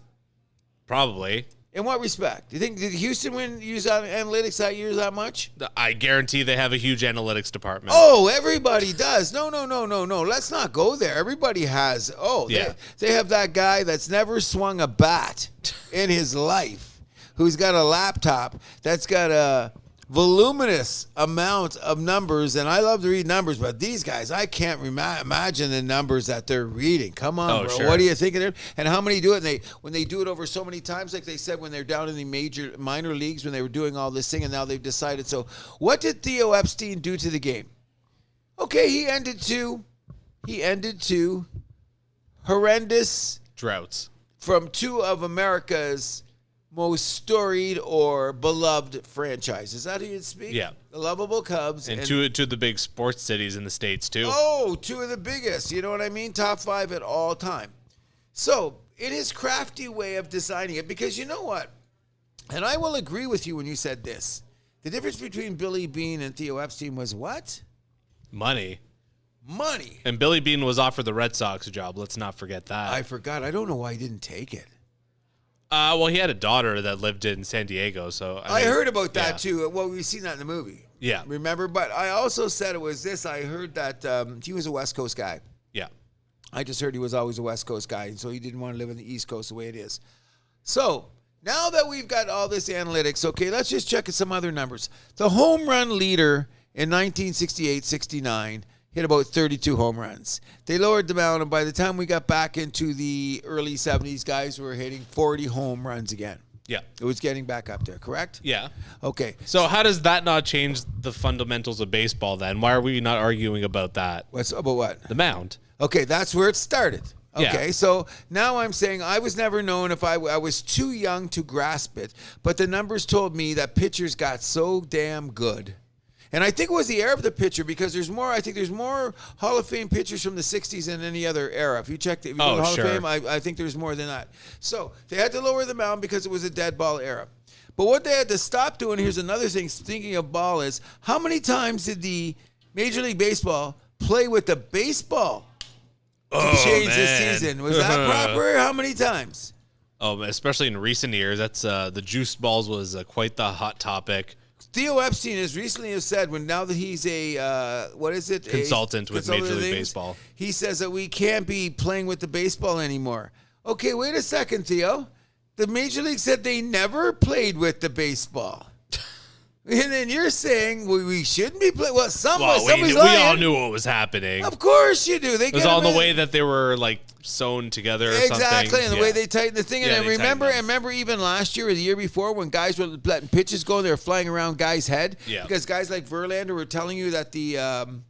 Probably. In what respect? Do you think, did Houston use analytics that year that much? I guarantee they have a huge analytics department. Oh, everybody does. No. Let's not go there. Everybody has. They have that guy that's never swung a bat in his life, who's got a laptop that's got a voluminous amount of numbers, and I love to read numbers, but these guys, I can't imagine the numbers that they're reading. Come on, bro. Sure. What do you think of them? And how many do it? And when they do it over so many times, like they said when they're down in the minor leagues, when they were doing all this thing, and now they've decided. So what did Theo Epstein do to the game? Okay, he ended two horrendous droughts from 2 of America's most storied or beloved franchises. Is that how you'd speak? Yeah. The lovable Cubs. And two of the big sports cities in the States, too. Oh, 2 of the biggest. You know what I mean? Top 5 at all time. So, in his crafty way of designing it, because you know what? And I will agree with you when you said this. The difference between Billy Beane and Theo Epstein was what? Money. And Billy Beane was offered the Red Sox job. Let's not forget that. I forgot. I don't know why he didn't take it. Well, he had a daughter that lived in San Diego, so I heard about that too. Well, we've seen that in the movie. Yeah. Remember? But I also said it was this. I heard that he was a West Coast guy. Yeah. I just heard he was always a West Coast guy, and so he didn't want to live on the East Coast the way it is. So now that we've got all this analytics, okay, let's just check some other numbers. The home run leader in 1968-69 hit about 32 home runs. They lowered them down, and by the time we got back into the early 70s, guys were hitting 40 home runs again. Yeah. It was getting back up there, correct? Yeah. Okay. So how does that not change the fundamentals of baseball then? Why are we not arguing about that? About what? The mound. Okay, that's where it started. Okay, Yeah. so now I'm saying I was never known if I was too young to grasp it, but the numbers told me that pitchers got so damn good. And I think it was the era of the pitcher, because I think there's more Hall of Fame pitchers from the 60s than any other era. If you check the Hall of Fame, I think there's more than that. So they had to lower the mound because it was a dead ball era. But what they had to stop doing, here's another thing, speaking of ball, is how many times did the Major League Baseball play with the baseball to change the season? Was that proper? How many times? Oh, especially in recent years, that's the juiced balls was quite the hot topic. Theo Epstein has recently said, now that he's a consultant with Major League Baseball, he says that we can't be playing with the baseball anymore. Okay, wait a second, Theo. The Major League said they never played with the baseball. And then you're saying we shouldn't be playing. Well, somebody's lying. We all knew what was happening. Of course you do. It was all the way that they were like sewn together or something. Exactly, and the way they tightened the thing. And I remember even last year or the year before when guys were letting pitches go and they were flying around guys' head. Yeah. Because guys like Verlander were telling you that the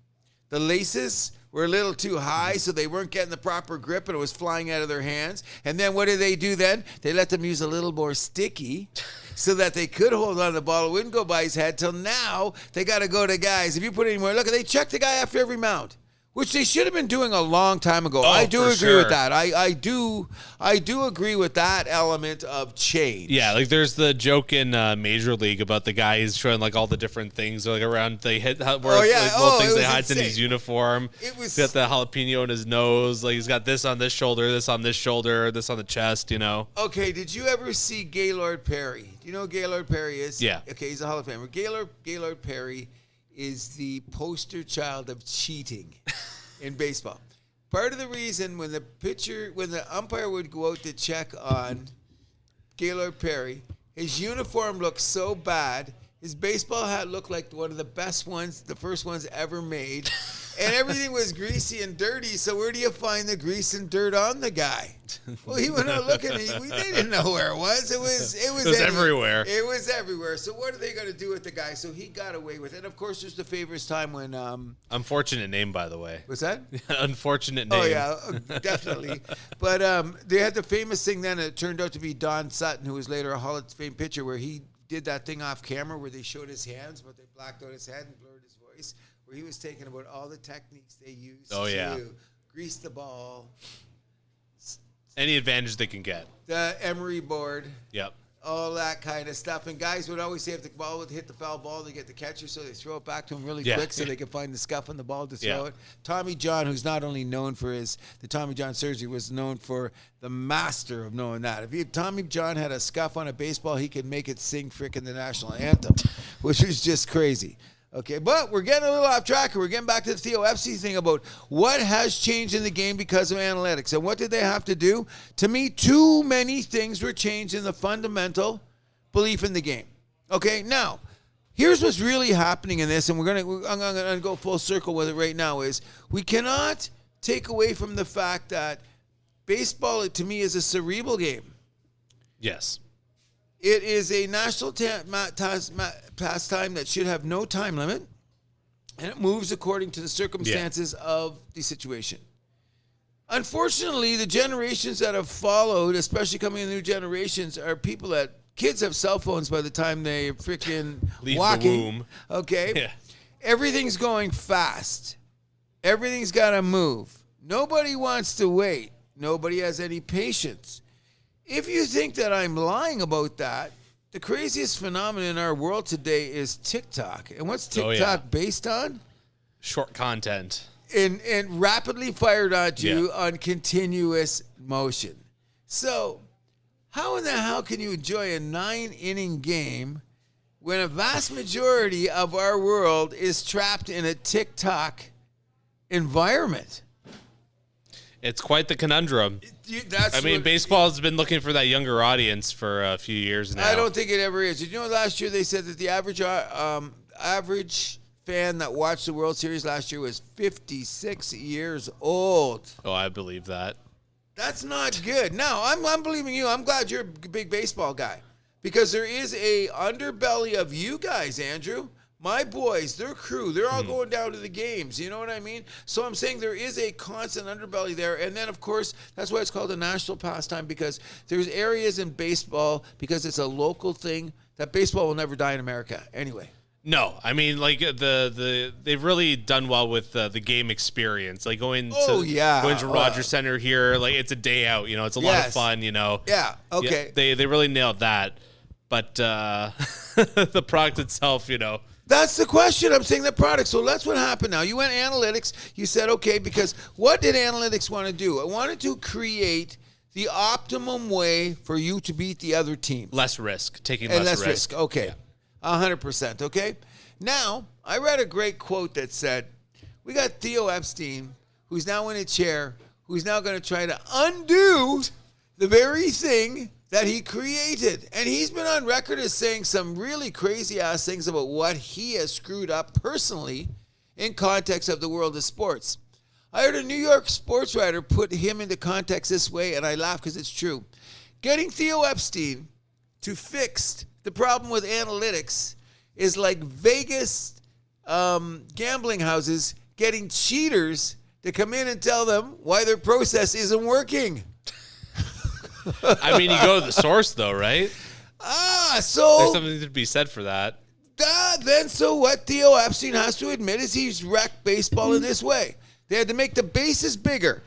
laces were a little too high, so they weren't getting the proper grip and it was flying out of their hands. And then what did they do then? They let them use a little more sticky so that they could hold on to the ball. It wouldn't go by his head till now. They got to go to guys. If you put any more, look, they check the guy after every mound, which they should have been doing a long time ago. I do agree with that. I do agree with that element of change. Yeah, like there's the joke in Major League about the guy who's showing like all the different things like around they hit little things they hide in his uniform. He's got the jalapeno in his nose, like he's got this on this shoulder, this on this shoulder, this on the chest, you know. Okay, did you ever see Gaylord Perry? Do you know who Gaylord Perry is? Yeah. Okay, he's a Hall of Famer. Gaylord Perry is the poster child of cheating in baseball. Part of the reason when the umpire would go out to check on Gaylord Perry, his uniform looked so bad, his baseball hat looked like one of the best ones, the first ones ever made. and everything was greasy and dirty. So where do you find the grease and dirt on the guy? Well, he went out looking. They didn't know where it was. It was everywhere. It was everywhere. So what are they going to do with the guy? So he got away with it. And of course, there's the famous time when unfortunate name, by the way. What's that? Unfortunate name. Oh yeah, definitely. But they had the famous thing then. It turned out to be Don Sutton, who was later a Hall of Fame pitcher, where he did that thing off camera where they showed his hands, but they blacked out his head and blurred his voice, where he was taking about all the techniques they used to grease the ball. Any advantage they can get. The emery board. Yep. All that kind of stuff. And guys would always say if the ball would hit the foul ball, they get the catcher, so they throw it back to him really quick so they can find the scuff on the ball to throw it. Tommy John, who's not only known for the Tommy John surgery, was known for the master of knowing that. If Tommy John had a scuff on a baseball, he could make it sing frickin' the national anthem, which is just crazy. Okay, but we're getting a little off track. We're getting back to the Theo Epstein thing about what has changed in the game because of analytics. And what did they have to do? To me, too many things were changed in the fundamental belief in the game. Okay, now, here's what's really happening in this, and I'm going to go full circle with it right now, is we cannot take away from the fact that baseball, to me, is a cerebral game. Yes. It is a national pastime that should have no time limit, and it moves according to the circumstances of the situation. Unfortunately, the generations that have followed, especially coming in new generations, are people that kids have cell phones by the time they freaking walking. The womb. Okay? Yeah. Everything's going fast. Everything's got to move. Nobody wants to wait. Nobody has any patience. If you think that I'm lying about that, the craziest phenomenon in our world today is TikTok. And what's TikTok based on? Short content. And rapidly fired at you on continuous motion. So how in the hell can you enjoy a 9-inning game when a vast majority of our world is trapped in a TikTok environment? It's quite the conundrum. Baseball has been looking for that younger audience for a few years now. I don't think it ever is. Did you know last year they said that the average fan that watched the World Series last year was 56 years old? Oh, I believe that. That's not good. Now, I'm believing you. I'm glad you're a big baseball guy because there is a underbelly of you guys, Andrew. My boys, their crew, they're all going down to the games. You know what I mean? So I'm saying there is a constant underbelly there. And then, of course, that's why it's called a national pastime, because there's areas in baseball, because it's a local thing, that baseball will never die in America anyway. No, I mean, like they've really done well with the game experience, like going to Rogers Center here. Like it's a day out, it's a lot of fun, Yeah. Okay. Yeah, they really nailed that, but the product itself, That's the question. I'm saying the product. So that's what happened now. You went analytics. You said, okay, because what did analytics want to do? It wanted to create the optimum way for you to beat the other team. Less risk, taking less risk. Okay. 100%. Okay. Now, I read a great quote that said, we got Theo Epstein, who's now in a chair, who's now going to try to undo the very thing that he created. And he's been on record as saying some really crazy-ass things about what he has screwed up personally in context of the world of sports. I heard a New York sports writer put him into context this way, and I laugh because it's true. Getting Theo Epstein to fix the problem with analytics is like Vegas gambling houses getting cheaters to come in and tell them why their process isn't working. I mean, you go to the source, though, right? So there's something to be said for that. So what Theo Epstein has to admit is he's wrecked baseball in this way. They had to make the bases bigger.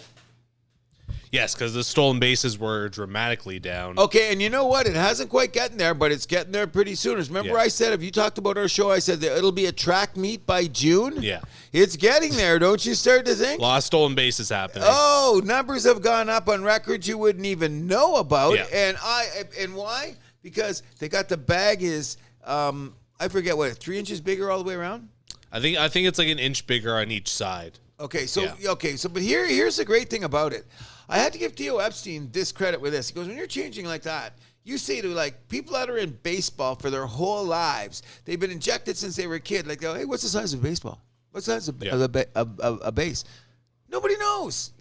Yes, because the stolen bases were dramatically down. Okay, and you know what? It hasn't quite gotten there, but it's getting there pretty soon. Remember I said, if you talked about our show, I said that it'll be a track meet by June? Yeah. It's getting there, don't you start to think? A lot of stolen bases happening. Oh, numbers have gone up on records you wouldn't even know about. Yeah. And why? Because they got the bag is, I forget what, 3 inches bigger all the way around? I think it's like an inch bigger on each side. Okay, but here's the great thing about it. I had to give Theo Epstein this credit with this. He goes, when you're changing like that, you say to like people that are in baseball for their whole lives, they've been injected since they were a kid. Like, hey, what's the size of baseball? What size a base? Nobody knows.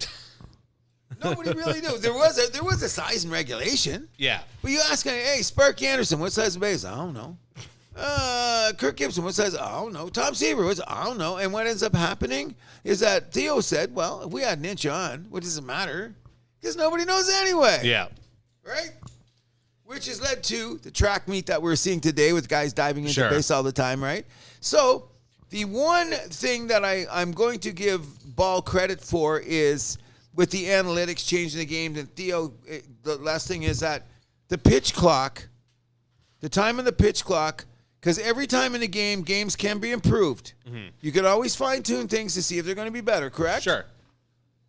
Nobody really knew. There was a size and regulation. Yeah. But you ask, hey, Sparky Anderson, what size of base? I don't know. Kirk Gibson, what size? I don't know. Tom Seaver, I don't know. And what ends up happening is that Theo said, well, if we had an inch on, what does it matter? Because nobody knows anyway. Yeah. Right? Which has led to the track meet that we're seeing today with guys diving into base all the time, right? So the one thing that I'm going to give Ball credit for is with the analytics changing the game. And Theo, the last thing is that the pitch clock, the time on the pitch clock, because every time in the game, games can be improved. Mm-hmm. You can always fine-tune things to see if they're going to be better, correct? Sure.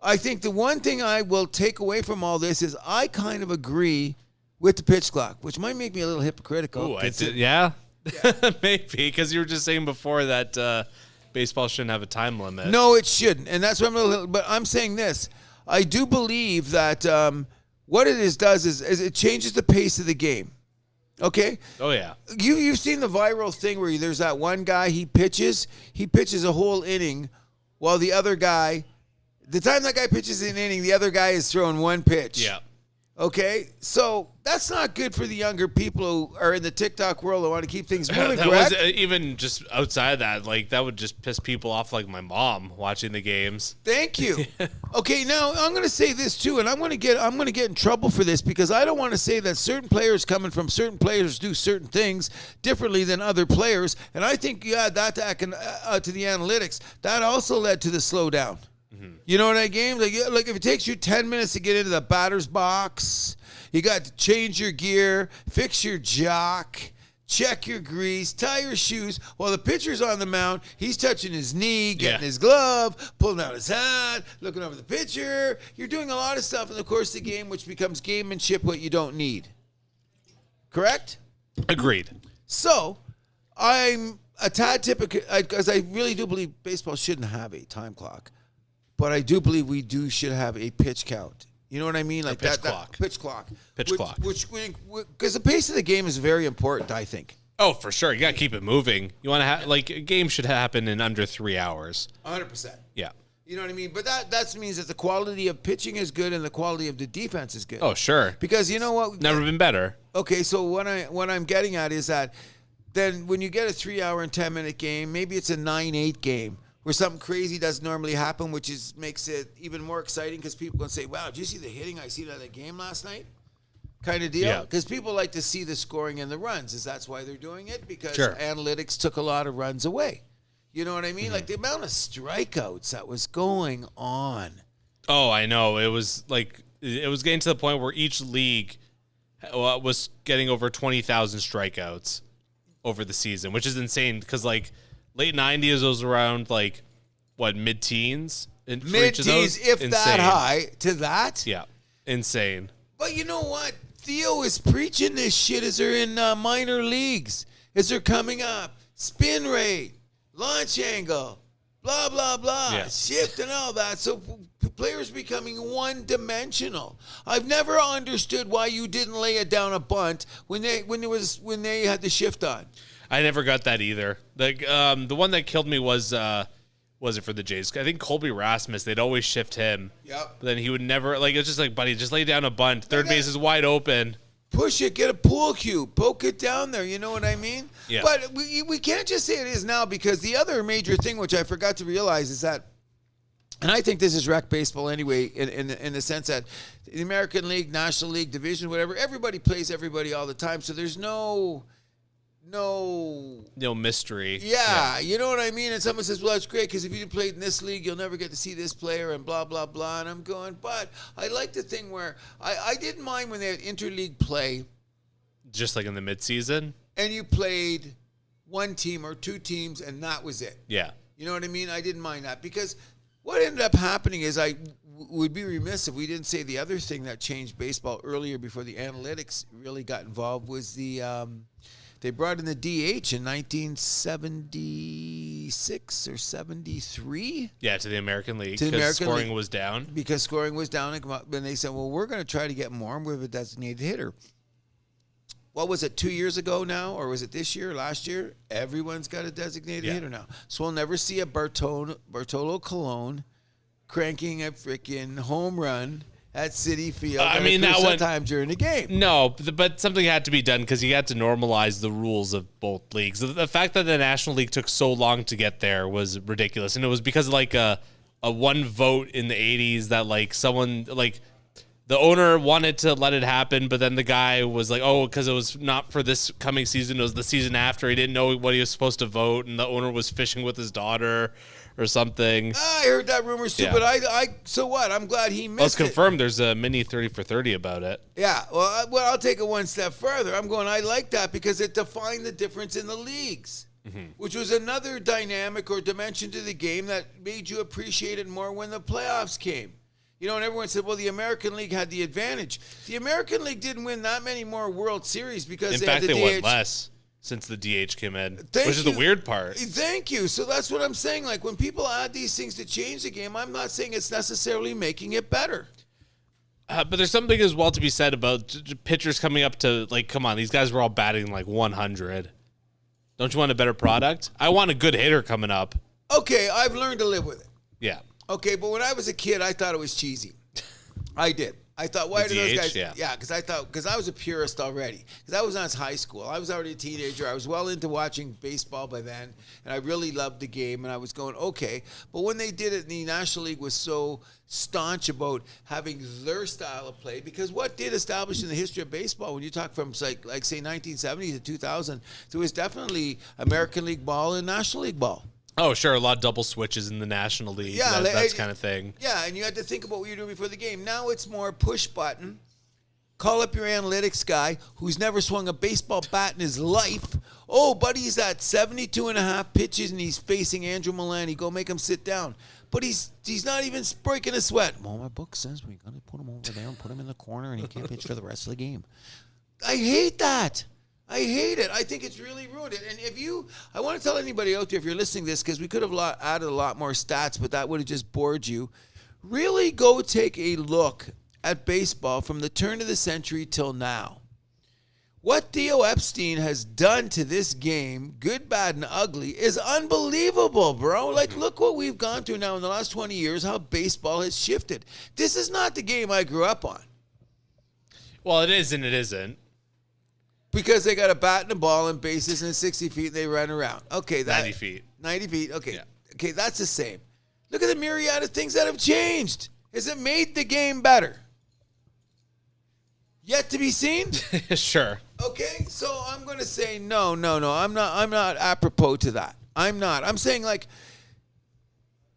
I think the one thing I will take away from all this is I kind of agree with the pitch clock, which might make me a little hypocritical. Ooh, yeah. Maybe, because you were just saying before that baseball shouldn't have a time limit. No, it shouldn't, and that's what but I'm saying this. I do believe that what it does is it changes the pace of the game. Okay? Oh, yeah. You've seen the viral thing where there's that one guy, he pitches a whole inning while the other guy, the time that guy pitches an inning, the other guy is throwing one pitch. Yeah. Okay? So that's not good for the younger people who are in the TikTok world who want to keep things moving, that correct? was even just outside that, like, that would just piss people off, like my mom watching the games. Thank you. Okay, now I'm going to say this too, and I'm going to get in trouble for this because I don't want to say that certain players coming from certain players do certain things differently than other players, and I think you add that to the analytics. That also led to the slowdown. Mm-hmm. You know what I mean? Like if it takes you 10 minutes to get into the batter's box, you got to change your gear, fix your jock, check your grease, tie your shoes. While the pitcher's on the mound, he's touching his knee, getting his glove, pulling out his hat, looking over the pitcher. You're doing a lot of stuff in the course of the game, which becomes gamemanship, what you don't need. Correct? Agreed. So, I'm a tad typical, because I really do believe baseball shouldn't have a time clock. But I do believe we should have a pitch count. You know what I mean? Like pitch clock. Pitch clock. Pitch clock. Because the pace of the game is very important, I think. Oh, for sure. You got to keep it moving. You want to have, like, a game should happen in under 3 hours. 100%. Yeah. You know what I mean? But that means that the quality of pitching is good and the quality of the defense is good. Oh, sure. Because you know what? Never been better. Okay, so what I'm getting at is that then when you get a 3 hour and 10-minute game, maybe it's a 9-8 game, where something crazy doesn't normally happen, which makes it even more exciting because people can say, wow, did you see the hitting I seen at that game last night? Kind of deal. Yeah. Because people like to see the scoring and the runs. Is that's why they're doing it? Because analytics took a lot of runs away. You know what I mean? Mm-hmm. Like the amount of strikeouts that was going on. Oh, I know. It was getting to the point where each league was getting over 20,000 strikeouts over the season, which is insane because, like, late 90s was around, like, what, mid-teens? Mid-teens, if insane. That high, to that? Yeah, insane. But you know what? Theo is preaching this shit as they're in minor leagues, as they're coming up. Spin rate, launch angle, blah, blah, blah, shift and all that. So players becoming one-dimensional. I've never understood why you didn't lay it down a bunt when they had the shift on. I never got that either. Like the one that killed me was it for the Jays? I think Colby Rasmus. They'd always shift him. Yep. But then he would never, like, it's just like, buddy, just lay down a bunt. Third base is wide open. Push it, get a pool cue, poke it down there. You know what I mean? Yeah. But we can't just say it is now because the other major thing which I forgot to realize is that, and I think this is rec baseball anyway, in the sense that the American League, National League, Division, whatever, everybody plays everybody all the time. So there's no mystery. Yeah, you know what I mean? And someone says, well, that's great because if you played in this league, you'll never get to see this player and blah, blah, blah. And I'm going, but I like the thing where I didn't mind when they had interleague play. Just like in the midseason? And you played one team or two teams and that was it. Yeah. You know what I mean? I didn't mind that because what ended up happening is I would be remiss if we didn't say the other thing that changed baseball earlier before the analytics really got involved was they brought in the DH in 1976 or 73. Yeah, to the American League because scoring was down. Because scoring was down, and they said, well, we're going to try to get more with a designated hitter. what was it, 2 years ago now? Or was it this year, last year? Everyone's got a designated hitter now. So we'll never see a Bartolo Colon cranking a freaking home run at City Field. I mean, that one time during the game. No, but something had to be done because you had to normalize the rules of both leagues. The fact that the National League took so long to get there was ridiculous, and it was because like a one vote in the 80s that like someone like the owner wanted to let it happen, but then the guy was like, oh, because it was not for this coming season, it was the season after. He didn't know what he was supposed to vote, and the owner was fishing with his daughter or something. I heard that rumor too, but I so what? I'm glad he missed it. It's confirmed there's a mini 30 for 30 about it. Yeah, well, I'll take it one step further. I like that because it defined the difference in the leagues, which was another dynamic or dimension to the game that made you appreciate it more when the playoffs came. You know, and everyone said, well, the American League had the advantage. The American League didn't win that many more World Series because they won less since the DH came in, which is the weird part. Thank you. So that's what I'm saying. Like, when people add these things to change the game, I'm not saying it's necessarily making it better. But there's something as well to be said about pitchers coming up to, like, come on, these guys were all batting like 100. Don't you want a better product? I want a good hitter coming up. Okay, I've learned to live with it. Yeah. Okay, but when I was a kid, I thought it was cheesy. I did. I thought, why do those guys? Yeah, because I was a purist already. Because I was in high school. I was already a teenager. I was well into watching baseball by then, and I really loved the game. And I was going, okay. But when they did it, the National League was so staunch about having their style of play. Because what did establish in the history of baseball, when you talk from like say 1970 to 2000, there was definitely American League ball and National League ball. Oh, sure. A lot of double switches in the National League. Yeah, that kind of thing. Yeah, and you had to think about what you were doing before the game. Now it's more push button. Call up your analytics guy who's never swung a baseball bat in his life. Oh, buddy, he's at 72 and a half pitches, and he's facing Andrew Milani. Go make him sit down. But he's not even breaking a sweat. Well, my book says we got to put him over there and put him in the corner, and he can't pitch for the rest of the game. I hate that. I hate it. I think it's really ruined it. And I want to tell anybody out there, if you're listening to this, because we could have added a lot more stats, but that would have just bored you. Really go take a look at baseball from the turn of the century till now. What Theo Epstein has done to this game, good, bad, and ugly, is unbelievable, bro. Like, look what we've gone through now in the last 20 years, how baseball has shifted. This is not the game I grew up on. Well, it is and it isn't. Because they got a bat and a ball and bases and 60 feet and they run around. Okay, 90 feet. 90 feet, okay. Yeah. Okay, that's the same. Look at the myriad of things that have changed. Has it made the game better? Yet to be seen? Sure. Okay, so I'm going to say no. I'm not apropos to that. I'm not. I'm saying, like,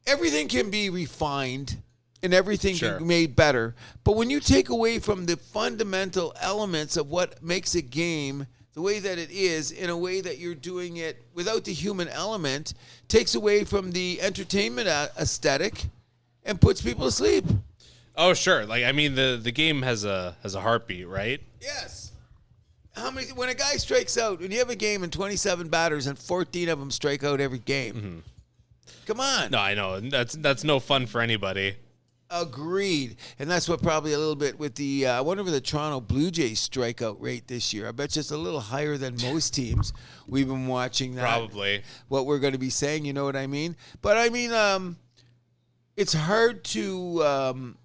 everything can be refined and everything can be made better. But when you take away from the fundamental elements of what makes a game the way that it is, in a way that you're doing it without the human element, takes away from the entertainment aesthetic and puts people to sleep. Oh, sure. Like, I mean, the game has a heartbeat, right? Yes. When a guy strikes out, when you have a game and 27 batters and 14 of them strike out every game, come on. No, I know. That's no fun for anybody. Agreed. And that's what probably a little bit with the, I wonder if the Toronto Blue Jays strikeout rate this year. I bet you it's a little higher than most teams. We've been watching that. Probably. What we're going to be saying, you know what I mean? But I mean, it's hard to,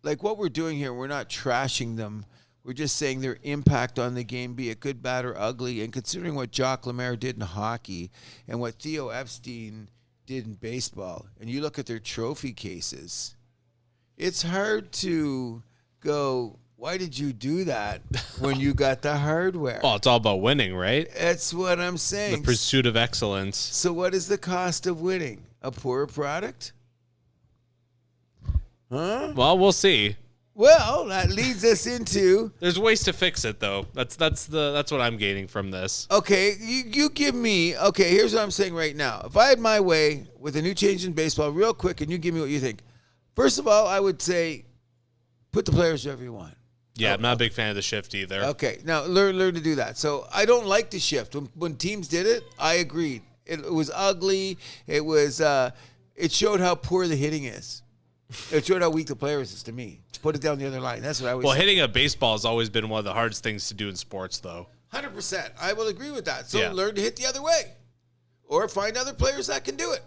like what we're doing here, we're not trashing them. We're just saying their impact on the game, be it good, bad, or ugly. And considering what Jacques Lemaire did in hockey and what Theo Epstein did in baseball, and you look at their trophy cases, it's hard to go, why did you do that when you got the hardware? Well, it's all about winning, right? That's what I'm saying. The pursuit of excellence. So what is the cost of winning? A poorer product? Huh? Well, we'll see. Well, that leads us into... There's ways to fix it, though. That's what I'm gaining from this. Okay, you give me... Okay, here's what I'm saying right now. If I had my way with a new change in baseball, real quick, and you give me what you think. First of all, I would say put the players wherever you want. Yeah, I'm not a big fan of the shift either. Okay, now learn to do that. So I don't like the shift. When teams did it, I agreed. It was ugly. It was. It showed how poor the hitting is. It showed how weak the players is to me. Put it down the other line. That's what I was. Well, hitting a baseball has always been one of the hardest things to do in sports, though. 100%. I will agree with that. So Yeah. learn to hit the other way. Or find other players that can do it.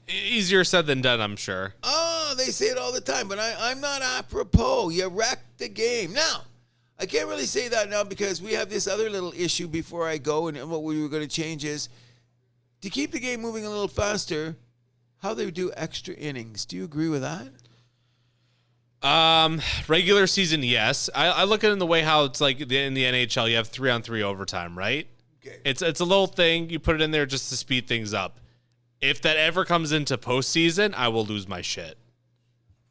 Easier said than done, I'm sure. Oh, they say it all the time, but I'm not apropos. You wrecked the game. Now, I can't really say that now because we have this other little issue before I go, and what we were going to change is to keep the game moving a little faster, how they do extra innings. Do you agree with that? Regular season, yes. I look at it in the way how it's like in the NHL, you have 3-on-3 overtime, right? Okay. It's a little thing. You put it in there just to speed things up. If that ever comes into postseason, I will lose my shit.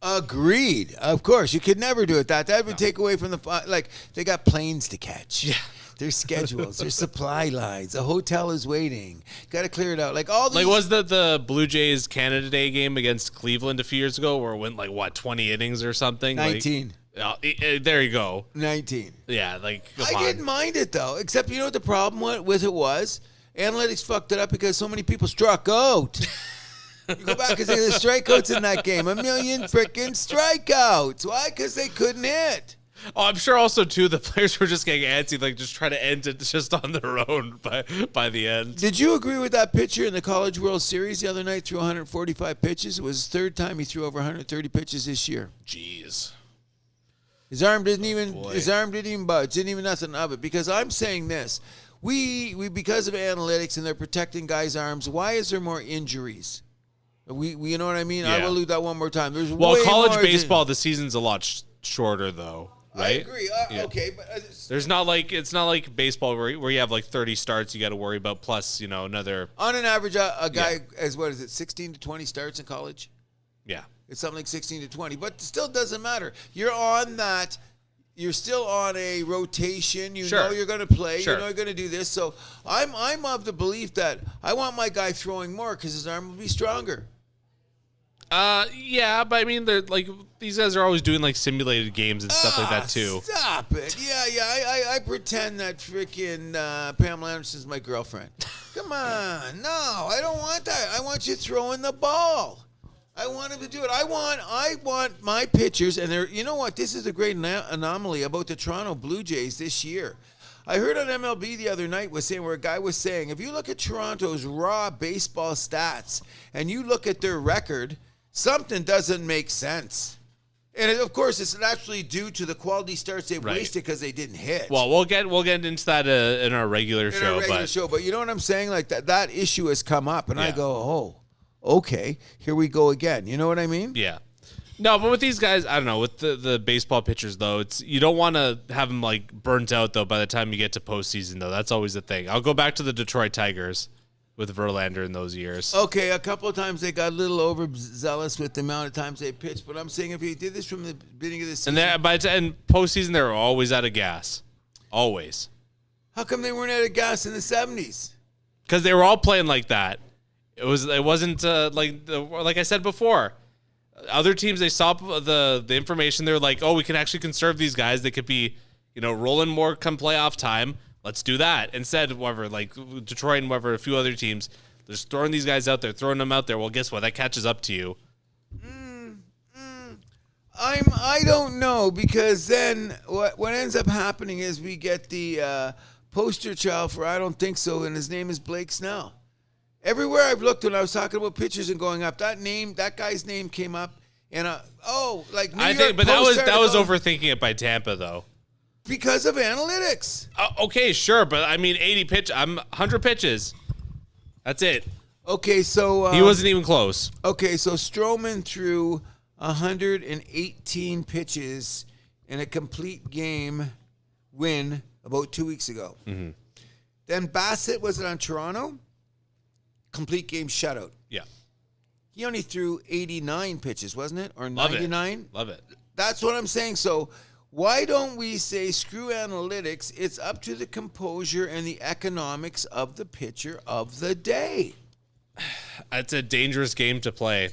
Agreed. Of course, you could never do it. That would take away from the like they got planes to catch. Yeah. There's schedules. There's supply lines. The hotel is waiting. Got to clear it out. Like all these. Like was the Blue Jays Canada Day game against Cleveland a few years ago, where it went 20 innings or something? 19. Like, there you go. 19. Yeah, like I didn't mind it though, except you know what the problem with it was? Analytics fucked it up because so many people struck out. You go back and say the strikeouts in that game. 1 million freaking strikeouts. Why? Because they couldn't hit. Oh, I'm sure also too the players were just getting antsy, like just trying to end it just on their own by the end. Did you agree with that pitcher in the College World Series the other night? Threw 145 pitches. It was his third time he threw over 130 pitches this year. Jeez. His arm didn't even budge. Didn't even nothing of it. Because I'm saying this. We because of analytics and they're protecting guys' arms, why is there more injuries? We you know what I mean? Yeah. I will do that one more time. There's Well, way college more baseball, the season's a lot shorter though, right? I agree. Yeah. Okay, but it's not like baseball where you have like 30 starts you got to worry about plus another. On an average, a guy has 16 to 20 starts in college. Yeah, it's something like 16 to 20, but still doesn't matter. You're on that. You're still on a rotation. You know you're going to play. Sure. You know you're going to do this. So I'm of the belief that I want my guy throwing more because his arm will be stronger. Yeah, but I mean, they're like these guys are always doing like simulated games and stuff like that too. Stop it! Yeah. I pretend that freaking Pamela Anderson's my girlfriend. Come on, no, I don't want that. I want you throwing the ball. I want him to do it. I want my pitchers, and they're. You know what? This is a great anomaly about the Toronto Blue Jays this year. I heard on MLB the other night where a guy was saying, if you look at Toronto's raw baseball stats and you look at their record, something doesn't make sense. And of course, it's actually due to the quality starts they've wasted because they didn't hit. Well, we'll get into that in our regular show. But you know what I'm saying? Like that issue has come up, and I go, oh, okay, here we go again. You know what I mean? Yeah. No, but with these guys, I don't know. With the baseball pitchers, though, you don't want to have them like burnt out though by the time you get to postseason. Though that's always the thing. I'll go back to the Detroit Tigers with Verlander in those years. Okay, a couple of times they got a little overzealous with the amount of times they pitched, but I'm saying if he did this from the beginning of the season, and by postseason, they were always out of gas, always. How come they weren't out of gas in the 70s? Because they were all playing like that. It wasn't like I said before. Other teams, they saw the information. They're like, oh, we can actually conserve these guys. They could be, rolling more come playoff time. Let's do that. Instead, like Detroit and a few other teams, they're just throwing these guys out there, throwing them out there. Well, guess what? That catches up to you. I don't know, because then what ends up happening is we get the poster child for I don't think so, and his name is Blake Snell. Everywhere I've looked when I was talking about pitchers and going up, that guy's name came up, and New York but Post that was article, overthinking it by Tampa though. Because of analytics. Okay, sure, but I mean 100 pitches. That's it. Okay, so he wasn't even close. Okay, so Stroman threw 118 pitches in a complete game win about 2 weeks ago. Mm-hmm. Then Bassett, was it on Toronto? Complete game shutout. Yeah. He only threw 89 pitches, wasn't it? Or Love 99? Love it. That's what I'm saying. So why don't we say screw analytics? It's up to the composure and the economics of the pitcher of the day. It's a dangerous game to play,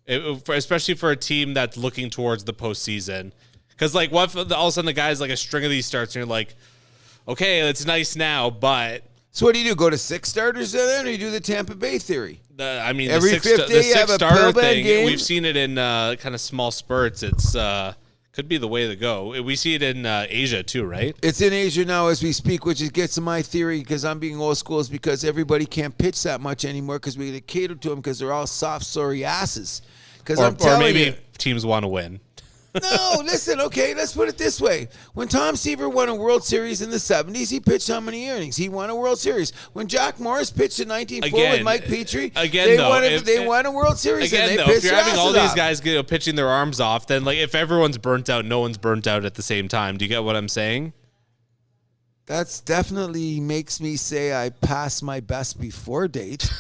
especially for a team that's looking towards the postseason. Because what if all of a sudden the guy's like a string of these starts and you're like, okay, it's nice now, but... So what do you do? Go to 6 starters then, or you do the Tampa Bay theory? The Every six, fifth day the you have 6 a starter pill bag thing, game? we've seen it in kind of small spurts. It's kind Could be the way to go. We see it in Asia too, right? It's in Asia now as we speak, which gets to my theory, because I'm being old school, is because everybody can't pitch that much anymore because we cater to them because they're all soft, sorry asses. Because I'm telling maybe you, teams want to win. No, listen, okay, let's put it this way. When Tom Seaver won a World Series in the 70s, he pitched how many innings? He won a World Series. When Jack Morris pitched in 1904 with Mike Petrie, they won a World Series. Again, and they though, if you're pitched having all these up. guys pitching their arms off, then like if everyone's burnt out, no one's burnt out at the same time. Do you get what I'm saying? That's definitely makes me say I passed my best before date.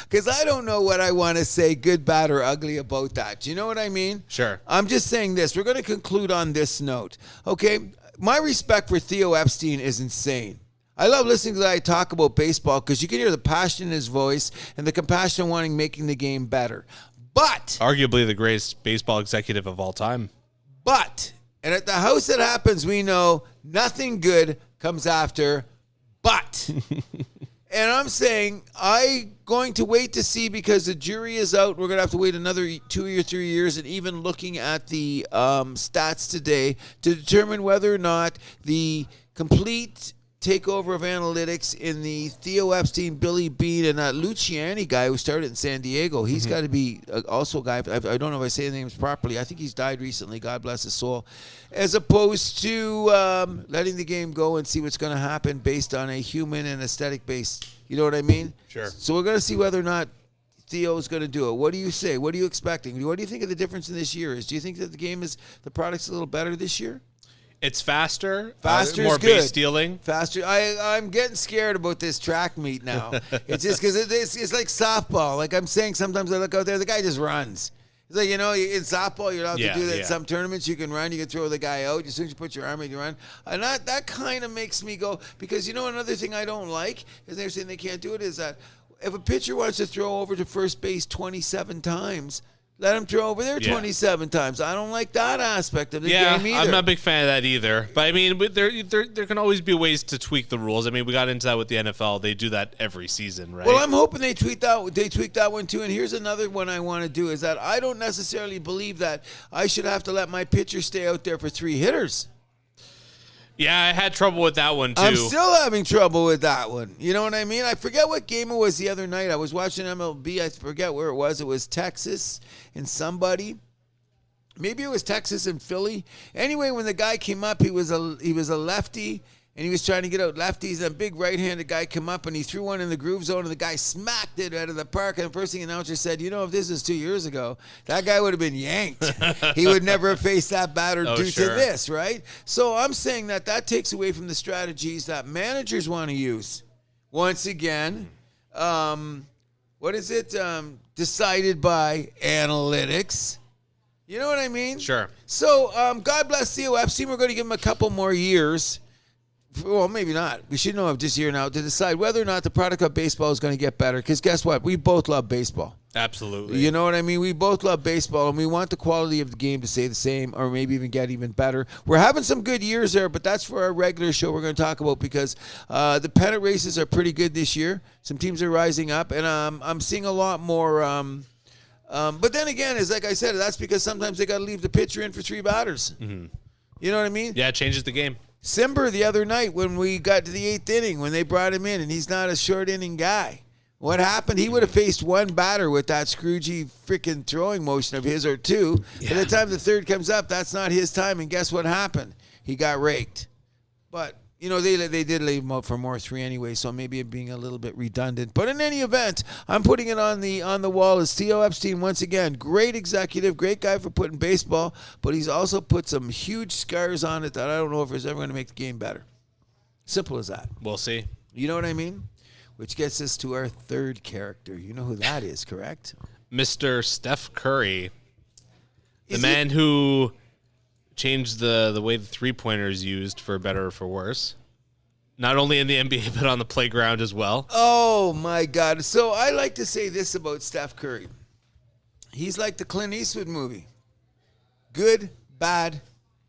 Because I don't know what I want to say, good, bad, or ugly about that. Do you know what I mean? Sure. I'm just saying this. We're going to conclude on this note. Okay? My respect for Theo Epstein is insane. I love listening to the guy talk about baseball because you can hear the passion in his voice and the compassion wanting making the game better. But arguably the greatest baseball executive of all time. And at the house that happens, we know nothing good comes after but. And I'm saying I'm going to wait to see because the jury is out. We're going to have to wait another 2 or 3 years, and even looking at the stats today to determine whether or not the complete takeover of analytics in the Theo Epstein, Billy Bean, and that Luciani guy who started in San Diego. He's got to be also a guy, I don't know if I say the names properly. I think he's died recently. God bless his soul. As opposed to letting the game go and see what's going to happen based on a human and aesthetic base. You know what I mean? Sure. So we're going to see whether or not Theo's going to do it. What do you say? What are you expecting? What do you think of the difference in this year is? Do you think that the product's a little better this year? It's faster. Faster more is good. base stealing. Faster. I'm getting scared about this track meet now. It's just because it's like softball. Like I'm saying, sometimes I look out there, the guy just runs. It's like, in softball, you're allowed to do that. In some tournaments, you can run. You can throw the guy out. As soon as you put your arm in, you run. And that kind of makes me go, because another thing I don't like is they're saying they can't do it is that if a pitcher wants to throw over to first base 27 times, let him throw over there 27 times. I don't like that aspect of the game either. I'm not a big fan of that either. But, I mean, there can always be ways to tweak the rules. I mean, we got into that with the NFL. They do that every season, right? Well, I'm hoping they tweak that one too. And here's another one I want to do is that I don't necessarily believe that I should have to let my pitcher stay out there for 3 hitters. Yeah, I had trouble with that one, too. I'm still having trouble with that one. You know what I mean? I forget what game it was the other night. I was watching MLB. I forget where it was. It was Texas and somebody. Maybe it was Texas and Philly. Anyway, when the guy came up, he was a lefty, and he was trying to get out lefties. And a big right-handed guy came up, and he threw one in the groove zone, and the guy smacked it out of the park. And the first thing the announcer said, if this was 2 years ago, that guy would have been yanked. He would never have faced that batter due to this, right? So I'm saying that takes away from the strategies that managers want to use. Once again, what is it? Decided by analytics. You know what I mean? Sure. So God bless Theo Epstein. We're going to give him a couple more years. Well, maybe not. We should know of this year now to decide whether or not the product of baseball is going to get better. Because guess what? We both love baseball. Absolutely. You know what I mean? We both love baseball, and we want the quality of the game to stay the same or maybe even get even better. We're having some good years there, but that's for our regular show we're going to talk about because the pennant races are pretty good this year. Some teams are rising up, and I'm seeing a lot more. But then again, it's like I said, that's because sometimes they got to leave the pitcher in for 3 batters. Mm-hmm. You know what I mean? Yeah, it changes the game. Simber the other night when we got to the 8th inning, when they brought him in, and he's not a short inning guy. What happened? He would have faced 1 batter with that Scroogey freaking throwing motion of his or 2. Yeah. By the time the 3rd comes up, that's not his time, and guess what happened? He got raked. But, they did leave him out for more 3 anyway, so maybe it being a little bit redundant. But in any event, I'm putting it on the wall as Theo Epstein once again. Great executive, great guy for putting baseball, but he's also put some huge scars on it that I don't know if it's ever going to make the game better. Simple as that. We'll see. You know what I mean? Which gets us to our 3rd character. You know who that is, correct? Mr. Steph Curry. The man who changed the way the three-pointer is used for better or for worse. Not only in the NBA, but on the playground as well. Oh, my God. So I like to say this about Steph Curry. He's like the Clint Eastwood movie. Good, bad,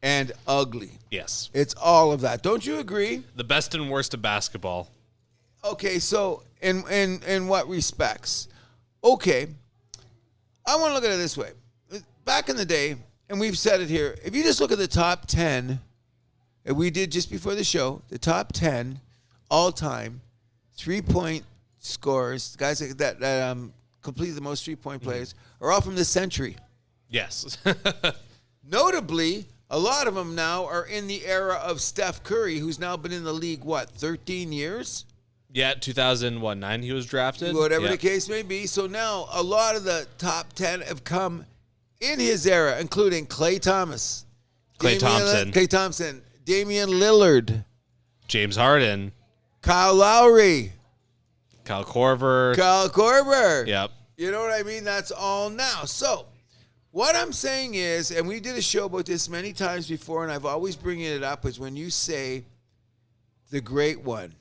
and ugly. Yes. It's all of that. Don't you agree? The best and worst of basketball. Okay, so in what respects? Okay, I want to look at it this way. back in the day, and we've said it here, if you just look at the top 10, and we did just before the show, the top 10 all-time 3-point scorers, guys that completed the most 3-point plays, are all from this century. Yes. Notably, a lot of them now are in the era of Steph Curry, who's now been in the league, 13 years? Yeah, 2009 he was drafted. Whatever the case may be. So now a lot of the top 10 have come in his era, including Klay Thompson, Damian Lillard, James Harden, Kyle Lowry, Kyle Korver. Yep. You know what I mean? That's all now. So what I'm saying is, and we did a show about this many times before, and I've always bringing it up, is when you say the great one,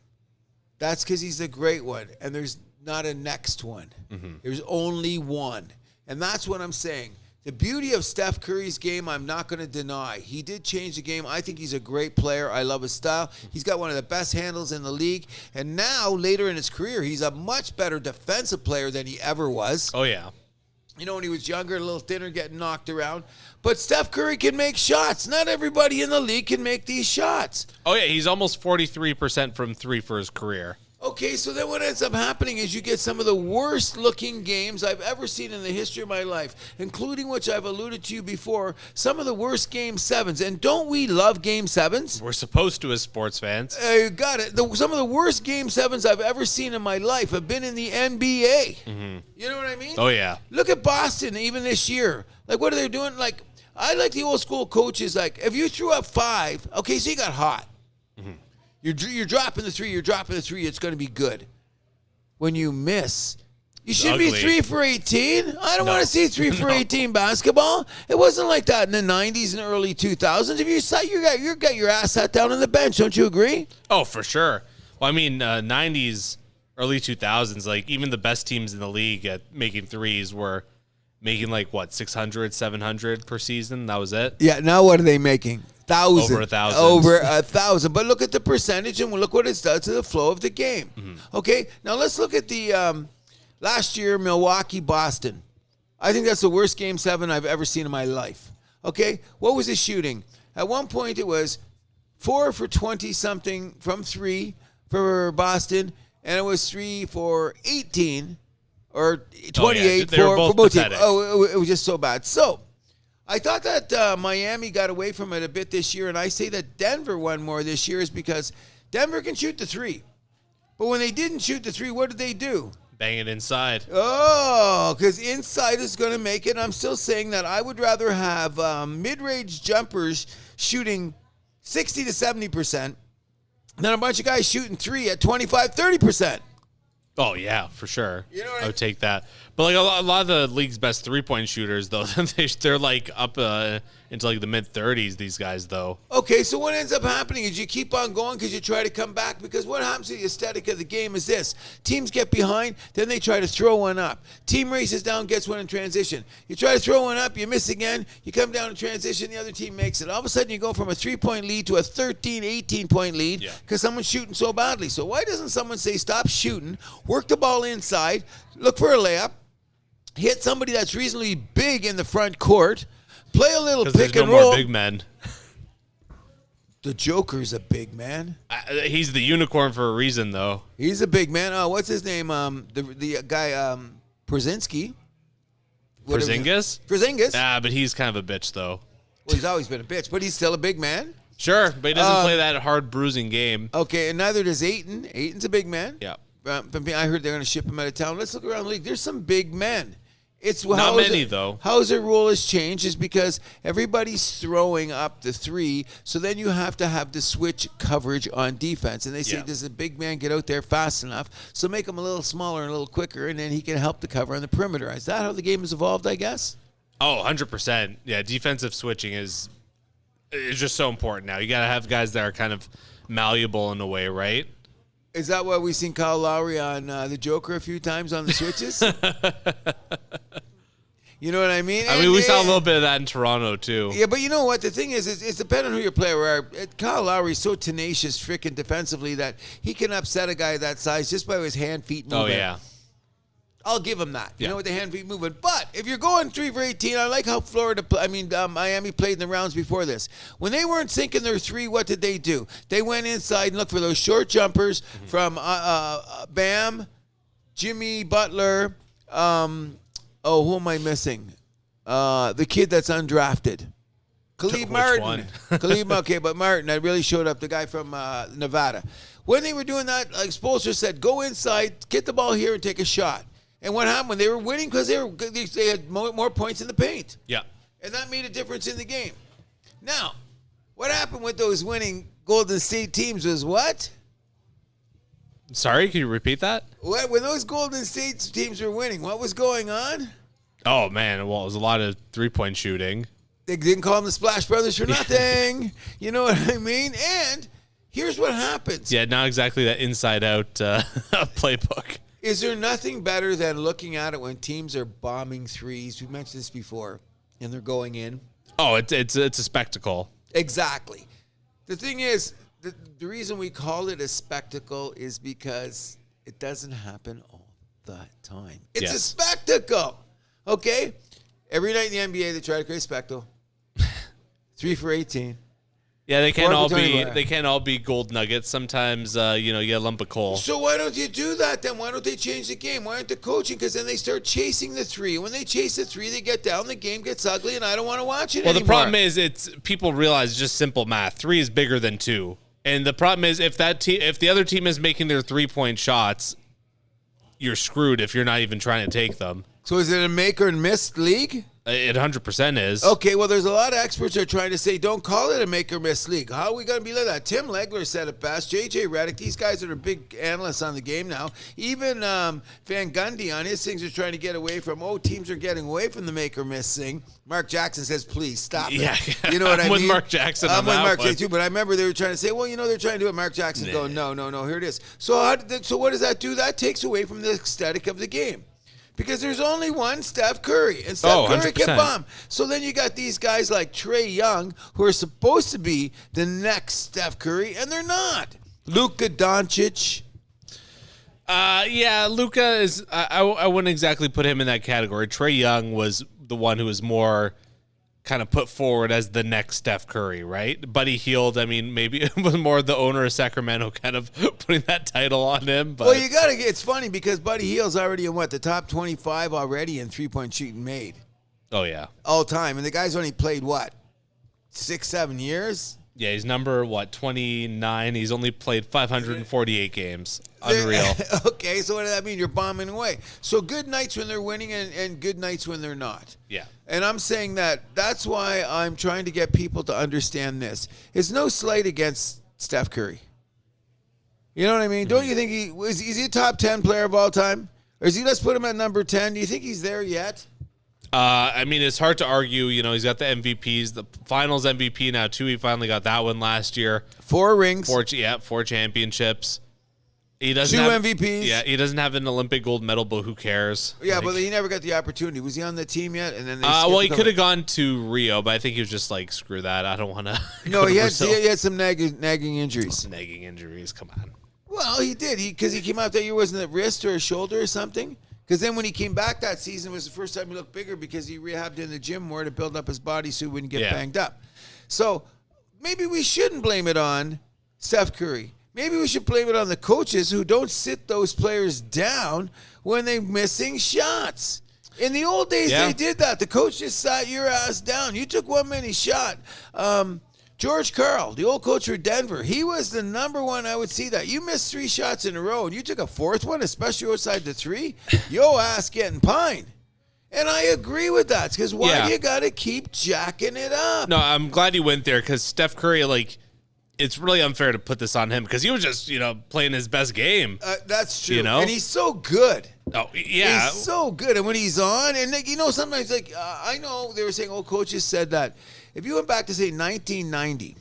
that's because he's the great one, and there's not a next one. Mm-hmm. There's only one. And that's what I'm saying. The beauty of Steph Curry's game, I'm not going to deny. He did change the game. I think he's a great player. I love his style. He's got one of the best handles in the league. And now, later in his career, he's a much better defensive player than he ever was. Oh, yeah. You know, when he was younger, a little thinner, getting knocked around. But Steph Curry can make shots. Not everybody in the league can make these shots. Oh, yeah. He's almost 43% from three for his career. Okay, so then what ends up happening is you get some of the worst-looking games I've ever seen in the history of my life, including, which I've alluded to you before, some of the worst Game 7s. And don't we love Game 7s? We're supposed to as sports fans. You got it. Some of the worst Game 7s I've ever seen in my life have been in the NBA. Mm-hmm. You know what I mean? Oh, yeah. Look at Boston, even this year. Like, what are they doing? Like, I like the old-school coaches. Like, if you threw up 5, okay, so you got hot. Mm-hmm. You're dropping the three. It's going to be good. When you miss, you should be 3 for 18. I don't want to see 3 for 18 basketball. It wasn't like that in the 90s and early 2000s. If you got your ass sat down on the bench, don't you agree? Oh, for sure. Well, I mean, 90s, early 2000s, like even the best teams in the league at making threes were making like 600, 700 per season. That was it. Yeah. Now what are they making? 1,000. Over 1,000. But look at the percentage and look what it's done to the flow of the game. Mm-hmm. Okay, now let's look at the last year Milwaukee-Boston. I think that's the worst Game 7 I've ever seen in my life. Okay, what was the shooting? At one point it was 4 for 20-something from 3 for Boston, and it was 3 for 18 or 28 for both teams. Oh, it was just so bad. So I thought that Miami got away from it a bit this year, and I say that Denver won more this year is because Denver can shoot the 3. But when they didn't shoot the 3, what did they do? Bang it inside. Oh, because inside is going to make it. I'm still saying that I would rather have mid-range jumpers shooting 60 to 70% than a bunch of guys shooting 3 at 25, 30%. Oh, yeah, for sure. You know what I would take that. But like a lot of the league's best 3-point shooters, though, they're like up into like the mid-30s, these guys, though. Okay, so what ends up happening is you keep on going because you try to come back, because what happens to the aesthetic of the game is this. Teams get behind, then they try to throw one up. Team races down, gets one in transition. You try to throw one up, you miss again, you come down in transition, the other team makes it. All of a sudden you go from a 3-point lead to a 13, 18-point lead because someone's shooting so badly. So why doesn't someone say stop shooting, work the ball inside, look for a layup, hit somebody that's reasonably big in the front court, play a little pick and roll. There's no more big men. The Joker's a big man. He's the unicorn for a reason, though. He's a big man. Oh, what's his name? The guy, Przinski. Porzingis? Porzingis. But he's kind of a bitch, though. Well, he's always been a bitch, but he's still a big man. Sure, but he doesn't play that hard bruising game. Okay, and neither does Ayton. Ayton's a big man. Yeah. I heard they're going to ship him out of town. Let's look around the league. There's some big men. It's not many, though. How their rule has changed is because everybody's throwing up the 3, so then you have to have the switch coverage on defense. And they say, does a big man get out there fast enough? So make him a little smaller and a little quicker, and then he can help the cover on the perimeter. Is that how the game has evolved, I guess? Oh, 100%. Yeah, defensive switching is just so important now. You got to have guys that are kind of malleable in a way, right? Is that why we've seen Kyle Lowry on the Joker a few times on the switches? You know what I mean? I mean, we saw a little bit of that in Toronto, too. Yeah, but you know what? The thing is it's depending on who your player are. Kyle Lowry's so tenacious, freaking defensively, that he can upset a guy that size just by his hand, feet movement. Oh, yeah. I'll give him that. You Yeah. know, with the hand feet moving. But if you're going 3 for 18, I like how Miami played in the rounds before this. When they weren't sinking their three, what did they do? They went inside and looked for those short jumpers from Bam, Jimmy Butler. Who am I missing? The kid that's undrafted. Khalid Martin. one? Okay, but Martin, that really showed up, the guy from Nevada. When they were doing that, like Spoelstra said, go inside, get the ball here and take a shot. And what happened? They were winning because they had more points in the paint. Yeah. And that made a difference in the game. Now, what happened with those winning Golden State teams was what? Sorry, can you repeat that? When those Golden State teams were winning, what was going on? Oh, man. Well, it was a lot of three-point shooting. They didn't call them the Splash Brothers for nothing. You know what I mean? And here's what happens. Yeah, not exactly that inside-out playbook. Is there nothing better than looking at it when teams are bombing threes? We mentioned this before, and they're going in. Oh, it's a spectacle. Exactly. The thing is, the reason we call it a spectacle is because it doesn't happen all the time. It's a spectacle, okay? Every night in the NBA, they try to create a spectacle. 3 for 18. Yeah, they can't Four all be gold nuggets. Sometimes, you get a lump of coal. So why don't you do that then? Why don't they change the game? Why aren't they coaching? Because then they start chasing the three. When they chase the three, they get down, the game gets ugly, and I don't want to watch it anymore. Well, the problem is, people realize it's just simple math. 3 is bigger than 2, and the problem is if the other team is making their 3-point shots, you're screwed if you're not even trying to take them. So is it a make or miss league? It 100% is. Okay, well, there's a lot of experts that are trying to say, don't call it a make or miss league. How are we going to be like that? Tim Legler said it best. J.J. Redick, these guys that are big analysts on the game now. Even Van Gundy on his things are trying to get away from, teams are getting away from the make or miss thing. Mark Jackson says, please stop it. Yeah. You know what I mean? I'm with Mark Jackson on I'm with that Mark one. Jackson too, but I remember they were trying to say, they're trying to do it. Mark Jackson go, no, here it is. So what does that do? That takes away from the aesthetic of the game. Because there's only one Steph Curry, and Steph Curry 100%. can bomb. So then you got these guys like Trae Young, who are supposed to be the next Steph Curry, and they're not. Luka Doncic. Yeah, Luka is. I wouldn't exactly put him in that category. Trae Young was the one who was more kind of put forward as the next Steph Curry, right? Buddy Hield, I mean, maybe it was more the owner of Sacramento kind of putting that title on him. But. Well, it's funny because Buddy Hield's already in the top 25 already in 3-point shooting made. Oh, yeah. All time. And the guy's only played 6-7 years? Yeah, he's number, 29. He's only played 548 games. Unreal. Okay, so what does that mean? You're bombing away. So good nights when they're winning and good nights when they're not. Yeah. And I'm saying that's why I'm trying to get people to understand this. It's no slight against Steph Curry. You know what I mean? Don't you think is he a top 10 player of all time? Or is he, let's put him at number 10? Do you think he's there yet? I mean, it's hard to argue. He's got the MVPs, the Finals MVP now too. He finally got that one last year. 4 rings. 4 championships. He doesn't 2 have, MVPs. Yeah, he doesn't have an Olympic gold medal, but who cares? Yeah, but he never got the opportunity. Was he on the team yet? And then he could have gone to Rio, but I think he was just like, screw that. I don't want to. No, he had some nagging injuries. Nagging injuries. Come on. Well, he did. Because he came out that year, wasn't it wrist or a shoulder or something? Because then when he came back that season, it was the first time he looked bigger because he rehabbed in the gym more to build up his body so he wouldn't get banged up. So maybe we shouldn't blame it on Steph Curry. Maybe we should blame it on the coaches who don't sit those players down when they're missing shots. In the old days, they did that. The coach just sat your ass down. You took one mini shot. George Karl, the old coach for Denver, he was the number one. I would see that. You missed 3 shots in a row, and you took a 4th one, especially outside the 3. Yo ass getting pined. And I agree with that. Because why do you got to keep jacking it up? No, I'm glad you went there because Steph Curry, it's really unfair to put this on him because he was just, playing his best game. That's true. And he's so good. Oh, yeah. He's so good. And when he's on, and sometimes, I know they were saying old coaches said that if you went back to, say, 1990,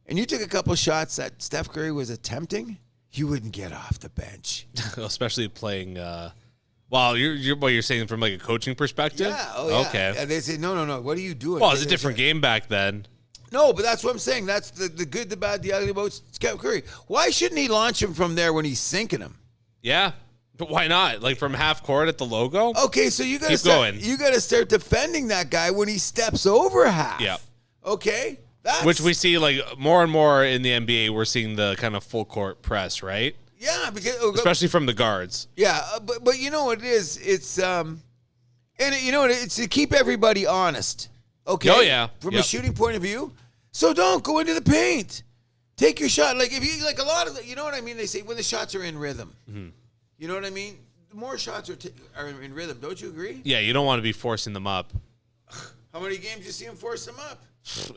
and you took a couple shots that Steph Curry was attempting, you wouldn't get off the bench. Especially playing, you're saying from a coaching perspective? Yeah. Oh, yeah. Okay. And they say, no, what are you doing? Well, it's a different game back then. No, but that's what I'm saying. That's the good, the bad, the ugly about Steph Curry. Why shouldn't he launch him from there when he's sinking him? Yeah. But why not? Like from half court at the logo? Okay, so you gotta Keep going. You gotta start defending that guy when he steps over half. Yeah. Okay. Which we see like more and more in the NBA. We're seeing the kind of full court press, right? Yeah, because especially from the guards. Yeah, but you know what it is? It's you know what it's to keep everybody honest. Okay. Oh yeah. From a shooting point of view, so don't go into the paint. Take your shot. Like if you like a lot of you know what I mean. They say when the shots are in rhythm. Mm-hmm. You know what I mean? The more shots are in rhythm. Don't you agree? Yeah, you don't want to be forcing them up. How many games you see him force them up?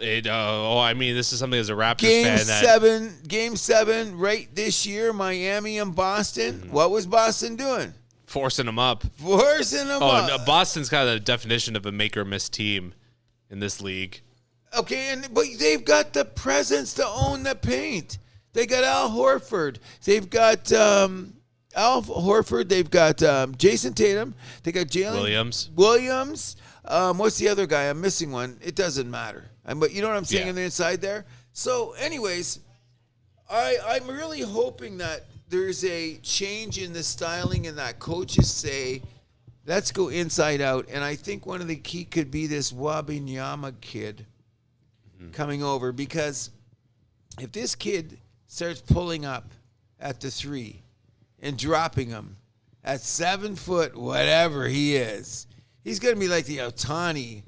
I mean, this is something as a Raptors fan. Game 7, right this year, Miami and Boston. Mm-hmm. What was Boston doing? Forcing them up. Forcing them up. No, Boston's kind of the definition of a make or miss team in this league. Okay, but they've got the presence to own the paint. They got Al Horford. They've got Al Horford. They've got Jason Tatum. They got Jalen Williams. What's the other guy? I'm missing one. It doesn't matter. But you know what I'm saying on the inside there? So, anyways, I'm really hoping that there's a change in the styling and that coaches say, let's go inside out. And I think one of the key could be this Wabinyama kid coming over, because if this kid starts pulling up at the 3 and dropping him at 7 foot, whatever he is, he's going to be like the Ohtani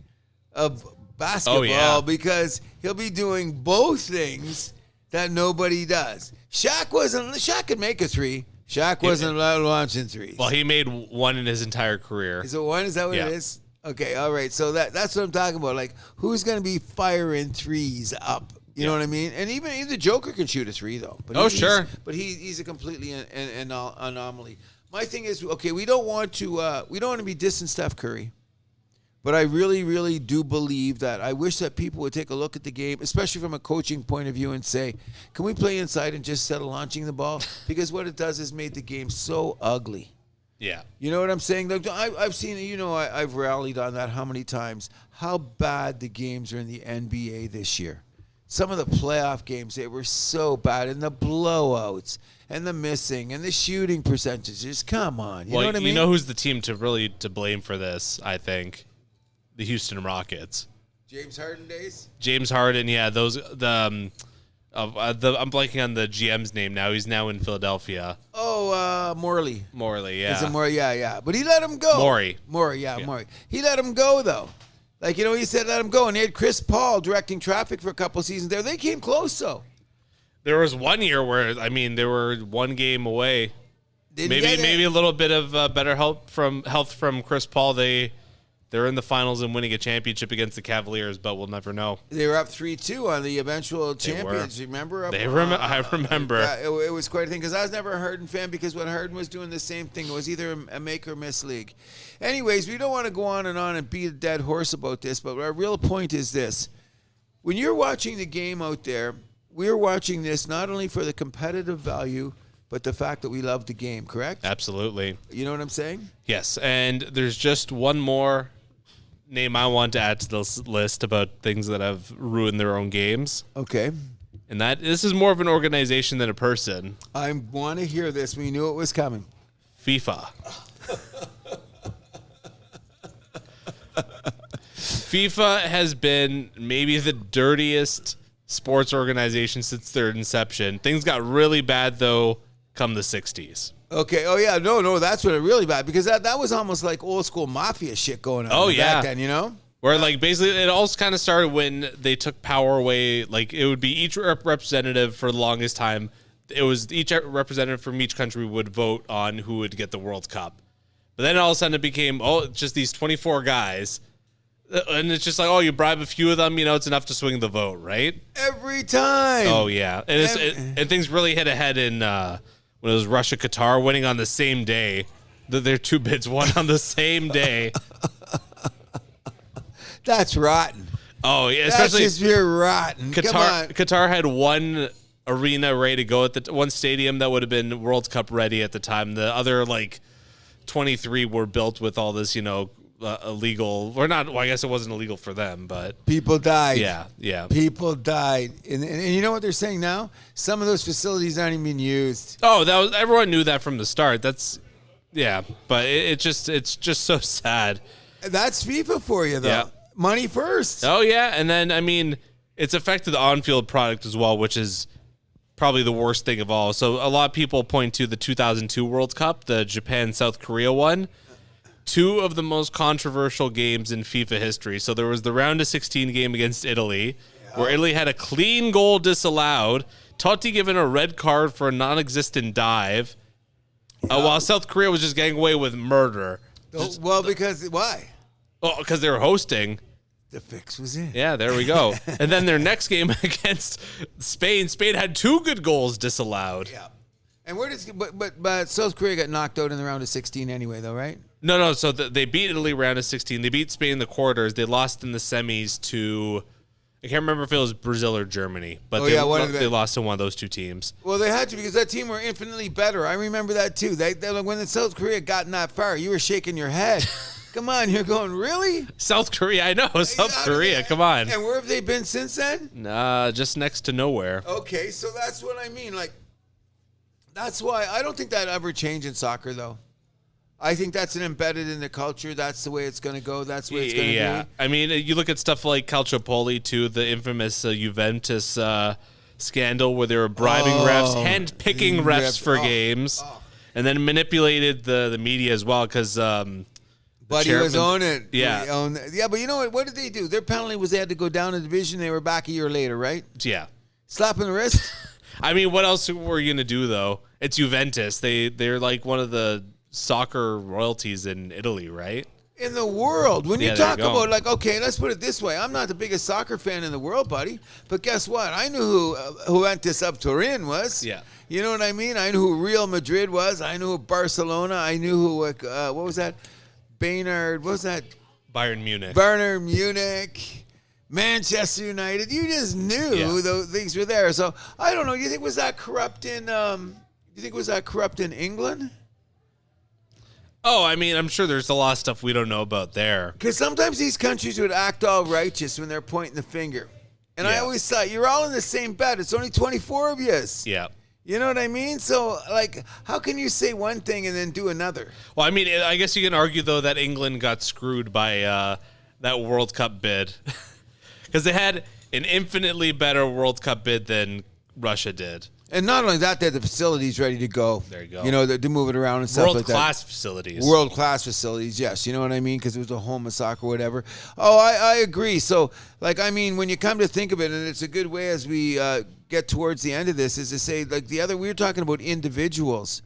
of basketball because he'll be doing both things that nobody does. Shaq could make a 3. Shaq wasn't allowed to launch in 3s. Well, he made one in his entire career. Is it 1? Is that what it is? Okay, all right. So that's what I'm talking about. Like, who's going to be firing 3s up? You know what I mean? And even the Joker can shoot a 3, though. But sure. But he's a completely an anomaly. My thing is, okay, we don't want to be dissing Steph Curry. But I really, really do believe that I wish that people would take a look at the game, especially from a coaching point of view, and say, can we play inside and just settle launching the ball? Because what it does is made the game so ugly. Yeah. You know what I'm saying? Look, I've seen it. I've rallied on that how many times. How bad the games are in the NBA this year. Some of the playoff games, they were so bad. And the blowouts and the missing and the shooting percentages. Come on. You know what I mean? You know who's the team to blame for this, I think? The Houston Rockets. James Harden days? James Harden, yeah. I'm blanking on the GM's name now. He's now in Philadelphia. Oh, Morley. Morley, yeah. Is it Morley? Yeah. But he let him go. Morey, yeah. Morey. He let him go, though. Like, he said let him go. And he had Chris Paul directing traffic for a couple seasons there. They came close, though. There was one year where, they were one game away. Maybe a little bit of better health from Chris Paul. They're in the finals and winning a championship against the Cavaliers, but we'll never know. They were up 3-2 on the eventual champions. Remember? I remember. It was quite a thing because I was never a Harden fan because when Harden was doing the same thing, it was either a make or miss league. Anyways, we don't want to go on and beat a dead horse about this, but our real point is this. When you're watching the game out there, we're watching this not only for the competitive value, but the fact that we love the game, correct? Absolutely. You know what I'm saying? Yes, and there's just one more name I want to add to this list about things that have ruined their own games. Okay. And this is more of an organization than a person. I want to hear this. We knew it was coming. FIFA. FIFA has been maybe the dirtiest sports organization since their inception. Things got really bad, though, come the 60s. Okay. Oh, yeah. No, that's what it really bad because that was almost like old school mafia shit going on back then, Where, basically it all kind of started when they took power away. Like, it would be each representative for the longest time. It was each representative from each country would vote on who would get the World Cup. But then all of a sudden it became, just these 24 guys. And it's just like, you bribe a few of them, it's enough to swing the vote, right? Every time. Oh, yeah. And things really hit ahead in when it was Russia-Qatar winning on the same day. Their two bids won on the same day. That's rotten. Oh, yeah. Especially that's just pure rotten. Qatar had one arena ready to go at one stadium that would have been World Cup ready at the time. The other, 23 were built with all this, illegal, or not. Well, I guess it wasn't illegal for them, but people died. Yeah. People died, and you know what they're saying now? Some of those facilities aren't even being used. Oh, everyone knew that from the start. That's Yeah, but it's just so sad. That's FIFA for you, though. Yeah. Money first. Oh, yeah. And then, I mean, it's affected the on-field product as well, which is probably the worst thing of all. So a lot of people point to the 2002 World Cup, the Japan-South Korea one. Two of the most controversial games in FIFA history. So there was the round of 16 game against Italy, where Italy had a clean goal disallowed, Totti given a red card for a non-existent dive, while South Korea was just getting away with murder. Well, because why? Oh, because they were hosting. The fix was in. Yeah, there we go. And then their next game against Spain had 2 good goals disallowed. Yeah. And where does but South Korea got knocked out in the round of 16 anyway, though, right? No. So they beat Italy round of 16. They beat Spain in the quarters. They lost in the semis to, I can't remember if it was Brazil or Germany, but they lost to one of those 2 teams. Well, they had to because that team were infinitely better. I remember that too. They when the South Korea gotten that far, you were shaking your head. Come on, you're going, really? South Korea, I know. South Korea, come on. And where have they been since then? Just next to nowhere. Okay, so that's what I mean. Like, that's why I don't think that ever changed in soccer, though. I think that's embedded in the culture. That's the way it's going to go. That's the way it's going to be. Yeah, I mean, you look at stuff like Calciopoli, too, the infamous Juventus scandal where they were bribing refs, hand-picking refs for games, and then manipulated the media as well because... But he was on it. Yeah. Yeah, but you know what? What did they do? Their penalty was they had to go down a division. They were back a year later, right? Yeah. Slapping the wrist? I mean, what else were you going to do, though? It's Juventus. They're like one of the soccer royalties in Italy, right? In the world. When you talk go. about, like, okay, let's put it this way. I'm not the biggest soccer fan in the world, buddy. But guess what? I knew who Juventus of Turin was. Yeah. You know what I mean? I knew who Real Madrid was. I knew who Barcelona. I knew who, what was that? Baynard, what was that? Bayern Munich. Bayern Munich, Manchester United. You just knew those things were there. So I don't know. You think was that corrupt in? England? Oh, I mean, I'm sure there's a lot of stuff we don't know about there. Because sometimes these countries would act all righteous when they're pointing the finger, and I always thought you're all in the same bed. It's only 24 of you. Yeah. You know what I mean? So, like, how can you say one thing and then do another? Well, I mean, I guess you can argue, though, that England got screwed by that World Cup bid. Because they had an infinitely better World Cup bid than Russia did. And not only that, they had the facilities ready to go. There you go. You know, to move it around and stuff like that. World-class facilities. World-class facilities, yes. You know what I mean? Because it was a home of soccer or whatever. Oh, I agree. So, like, I mean, when you come to think of it, and it's a good way as we get towards the end of this, is to say, like, we were talking about individuals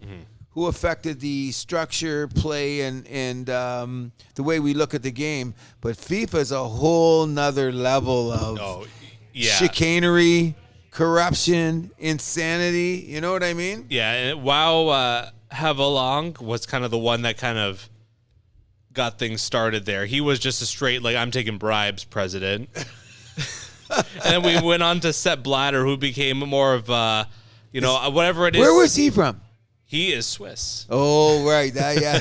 who affected the structure, play, and the way we look at the game. But FIFA is a whole nother level of chicanery, corruption, insanity. You know what I mean? Yeah, and Havelang was kind of the one that kind of got things started there. He was just a straight, like, I'm taking bribes president. And then we went on to Sepp Blatter, who became more of, whatever it is. Where was he from? He is Swiss. Oh, right. Yeah.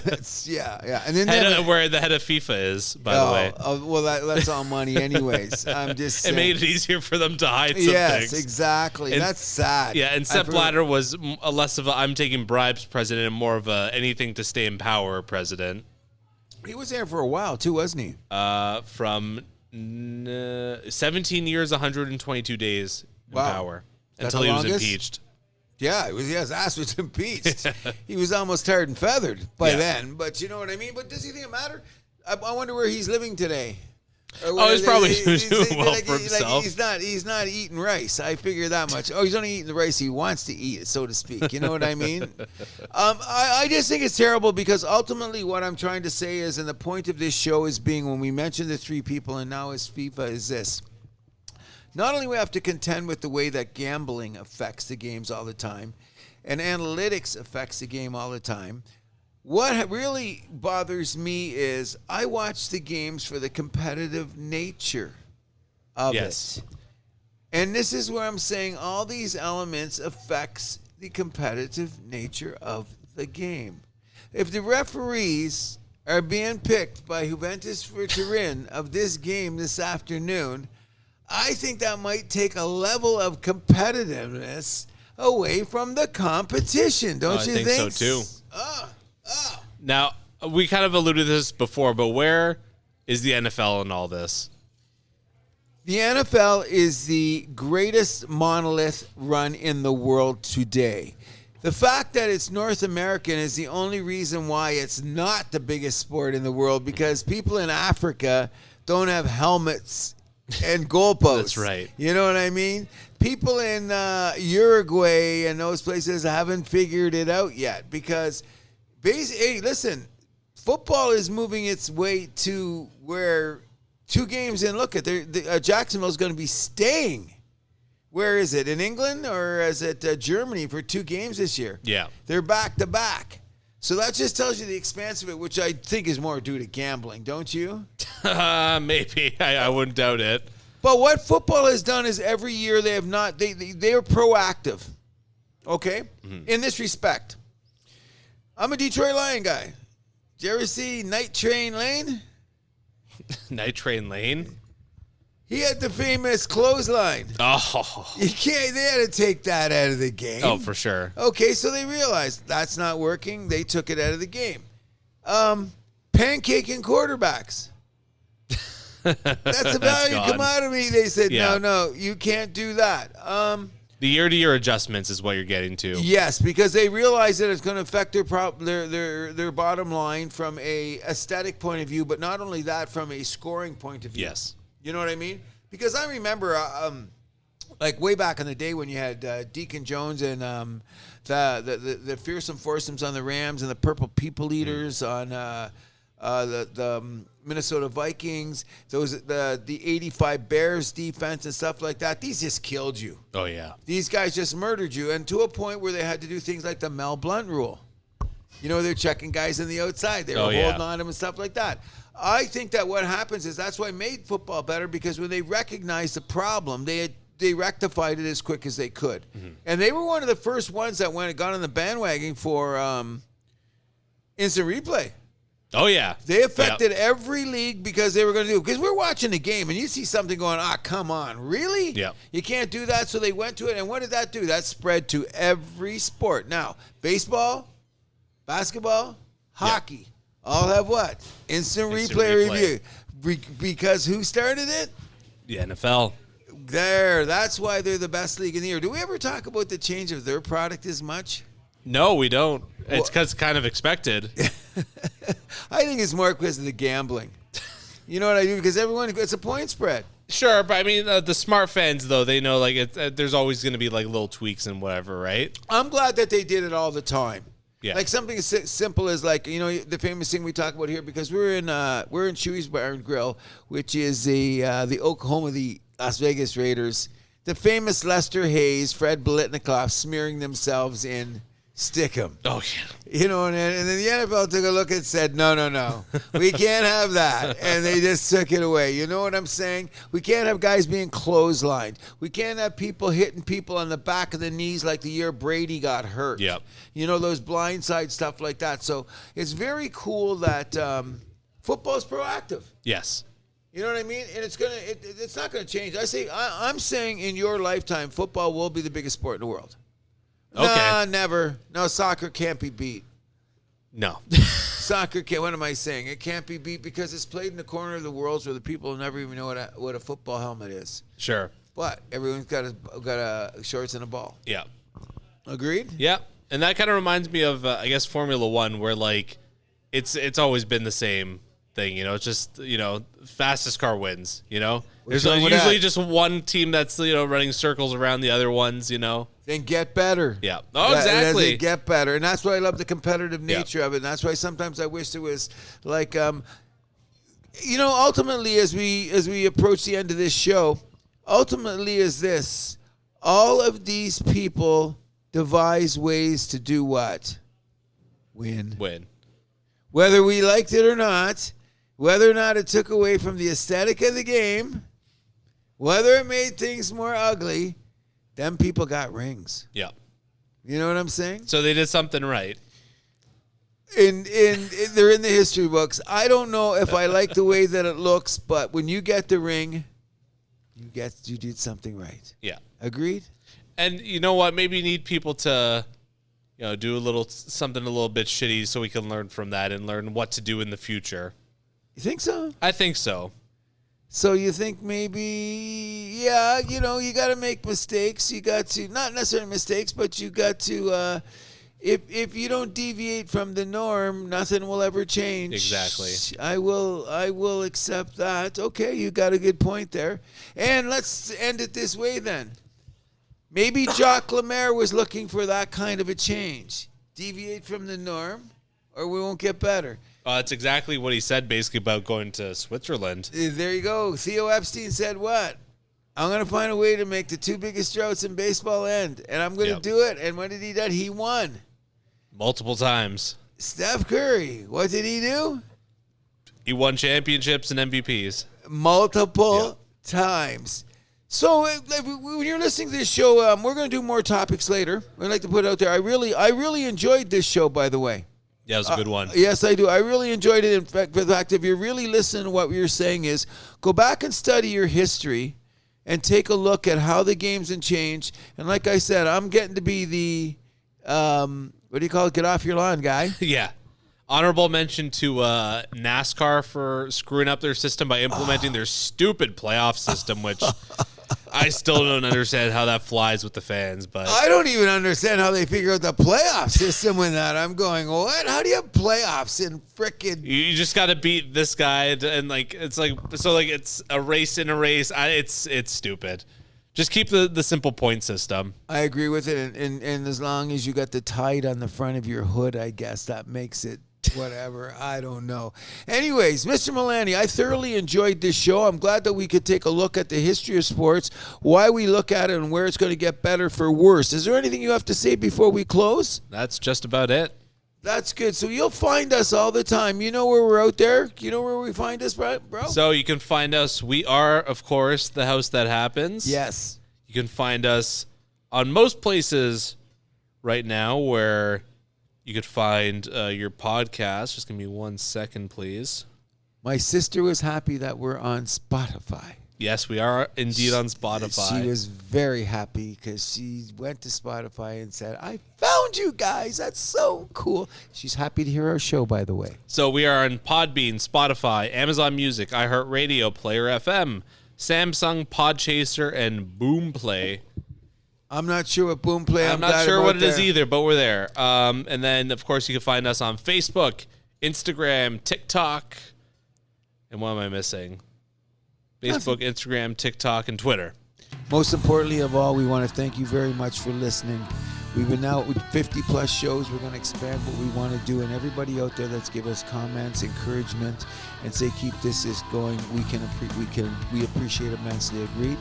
And then where the head of FIFA is, by the way. Well, that's all money anyways. I'm just saying. It made it easier for them to hide some things. Yes, exactly. And that's sad. Yeah, and Sepp Blatter was a less of a I'm taking bribes president and more of a anything to stay in power president. He was there for a while, too, wasn't he? From 17 years, 122 days in power. Until he was impeached. Yeah, his ass was impeached. He was almost tarred and feathered by then. But you know what I mean? But does he think it matter? I wonder where he's living today. He's probably doing well for himself. He's not eating rice. I figure that much. He's only eating the rice he wants to eat, so to speak. You know what I mean? I just think it's terrible because ultimately what I'm trying to say is, and the point of this show is being when we mention the 3 people and now is FIFA is this. Not only we have to contend with the way that gambling affects the games all the time and analytics affects the game all the time, what really bothers me is I watch the games for the competitive nature of it. And this is where I'm saying all these elements affects the competitive nature of the game. If the referees are being picked by Juventus for Turin of this game this afternoon, I think that might take a level of competitiveness away from the competition, don't you think? I think so, too. Now, we kind of alluded to this before, but where is the NFL in all this? The NFL is the greatest monolith run in the world today. The fact that it's North American is the only reason why it's not the biggest sport in the world, because people in Africa don't have helmets and goalposts. That's right. You know what I mean? People in Uruguay and those places haven't figured it out yet, because hey, listen, football is moving its way to where 2 games in, look at Jacksonville's going to be staying. Where is it? In England, or is it Germany for 2 games this year? Yeah. They're back to back. So that just tells you the expanse of it, which I think is more due to gambling, don't you? Maybe. I wouldn't doubt it. But what football has done is every year they are proactive. Okay? Mm-hmm. In this respect. I'm a Detroit Lion guy. Did you ever see Night Train Lane? Night Train Lane? He had the famous clothesline. Oh. They had to take that out of the game. Oh, for sure. Okay, so they realized that's not working. They took it out of the game. Pancaking quarterbacks. That's a value commodity. They said, no, you can't do that. The year-to-year adjustments is what you're getting to. Yes, because they realize that it's going to affect their bottom line from a aesthetic point of view, but not only that, from a scoring point of view. Yes. You know what I mean? Because I remember, like way back in the day when you had Deacon Jones and the fearsome foursomes on the Rams and the Purple People Eaters on the Minnesota Vikings, the 85 Bears defense and stuff like that. These just killed you. Oh, yeah. These guys just murdered you, and to a point where they had to do things like the Mel Blount rule. You know, they're checking guys on the outside. They were holding on to them and stuff like that. I think that what happens is that's why made football better, because when they recognized the problem, they rectified it as quick as they could. Mm-hmm. And they were one of the first ones that got on the bandwagon for instant replay. Oh, yeah. They affected every league because they were going to do it. Because we're watching the game, and you see something going, come on, really? Yeah. You can't do that, so they went to it. And what did that do? That spread to every sport. Now, baseball, basketball, hockey, all have what? Instant replay review. Because who started it? The NFL. That's why they're the best league in the year. Do we ever talk about the change of their product as much? No, we don't. It's because it's kind of expected. I think it's more because of the gambling. You know what I mean? Because it's a point spread. Sure, but I mean, the smart fans, though, they know there's always going to be like little tweaks and whatever, right? I'm glad that they did it all the time. Yeah. Like something as simple as the famous thing we talk about here, because we're in Chewy's Bar and Grill, which is the Oklahoma of the Las Vegas Raiders. The famous Lester Hayes, Fred Biletnikoff smearing themselves in Stickum. Oh, yeah. You know, and then the NFL took a look and said, no, we can't have that. And they just took it away. You know what I'm saying? We can't have guys being clotheslined. We can't have people hitting people on the back of the knees like the year Brady got hurt. Yep. You know, those blindside stuff like that. So it's very cool that football's proactive. Yes. You know what I mean? And it's not going to change. I'm saying in your lifetime, football will be the biggest sport in the world. Okay. Nah, never. No, soccer can't be beat. No. Soccer can't. What am I saying? It can't be beat because it's played in the corner of the world where the people never even know what a football helmet is. Sure. But everyone's got a shorts and a ball. Yeah. Agreed? Yeah. And that kind of reminds me of, I guess, Formula One, where like it's always been the same thing. You know, it's just, fastest car wins. There's usually just one team that's running circles around the other ones. Then get better. Yeah. Oh, exactly. Get better. And that's why I love the competitive nature of it. And that's why sometimes I wish there was like, ultimately as we approach the end of this show, ultimately is this. All of these people devise ways to do what? Win. Whether we liked it or not, whether or not it took away from the aesthetic of the game, whether it made things more ugly, them people got rings. Yeah. You know what I'm saying? So they did something right. In they're in the history books. I don't know if I like the way that it looks, but when you get the ring, you did something right. Yeah. Agreed? And you know what? Maybe you need people to, do something a little bit shitty so we can learn from that and learn what to do in the future. You think so? I think so. So you think maybe, yeah, you got to make mistakes. You got to, not necessarily mistakes, but you got to, if you don't deviate from the norm, nothing will ever change. Exactly. I will accept that. Okay, you got a good point there. And let's end it this way then. Maybe Jacques Lemaire was looking for that kind of a change. Deviate from the norm, or we won't get better. That's exactly what he said, basically, about going to Switzerland. There you go. Theo Epstein said what? I'm going to find a way to make the two biggest droughts in baseball end, and I'm going to do it. And what did he do? He won. Multiple times. Steph Curry, what did he do? He won championships and MVPs. Multiple times. So when you're listening to this show, we're going to do more topics later. We'd like to put it out there. I really enjoyed this show, by the way. Yeah, it was a good one. Yes, I do. I really enjoyed it. In fact, if you're really listening to what we were saying is, go back and study your history and take a look at how the game's been changed. And like I said, I'm getting to be the, what do you call it, get off your lawn guy. Yeah. Honorable mention to NASCAR for screwing up their system by implementing their stupid playoff system, which I still don't understand how that flies with the fans. But I don't even understand how they figure out the playoff system with that. I'm going, what? How do you have playoffs in frickin'? You just got to beat this guy, and it's a race in a race. It's stupid. Just keep the simple point system. I agree with it, and as long as you got the tide on the front of your hood, I guess that makes it whatever. I don't know. Anyways, Mr. Milani, I thoroughly enjoyed this show. I'm glad that we could take a look at the history of sports, why we look at it, and where it's going to get better for worse. Is there anything you have to say before we close? That's just about it. That's good. So you'll find us all the time. You know where we're out there? You know where we find us, bro? So you can find us. We are, of course, The House That Happens. Yes. You can find us on most places right now where you could find your podcast. Just give me 1 second, please. My sister was happy that we're on Spotify. Yes, we are indeed on Spotify. She was very happy because she went to Spotify and said, I found you guys. That's so cool. She's happy to hear our show, by the way. So we are on Podbean, Spotify, Amazon Music, iHeart Radio, Player FM, Samsung, Podchaser, and Boomplay. I'm not sure what Boomplay. I'm not sure what it is either, but we're there. And then, of course, you can find us on Facebook, Instagram, TikTok. And what am I missing? Facebook, Instagram, TikTok, and Twitter. Most importantly of all, we want to thank you very much for listening. We've been out with 50-plus shows. We're going to expand what we want to do. And everybody out there that's give us comments, encouragement, and say, keep this going, we appreciate immensely. Agreed?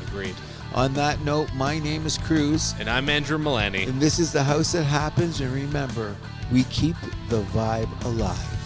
Agreed. On that note, my name is Cruz. And I'm Andrew Milani. And this is The House That Happens. And remember, we keep the vibe alive.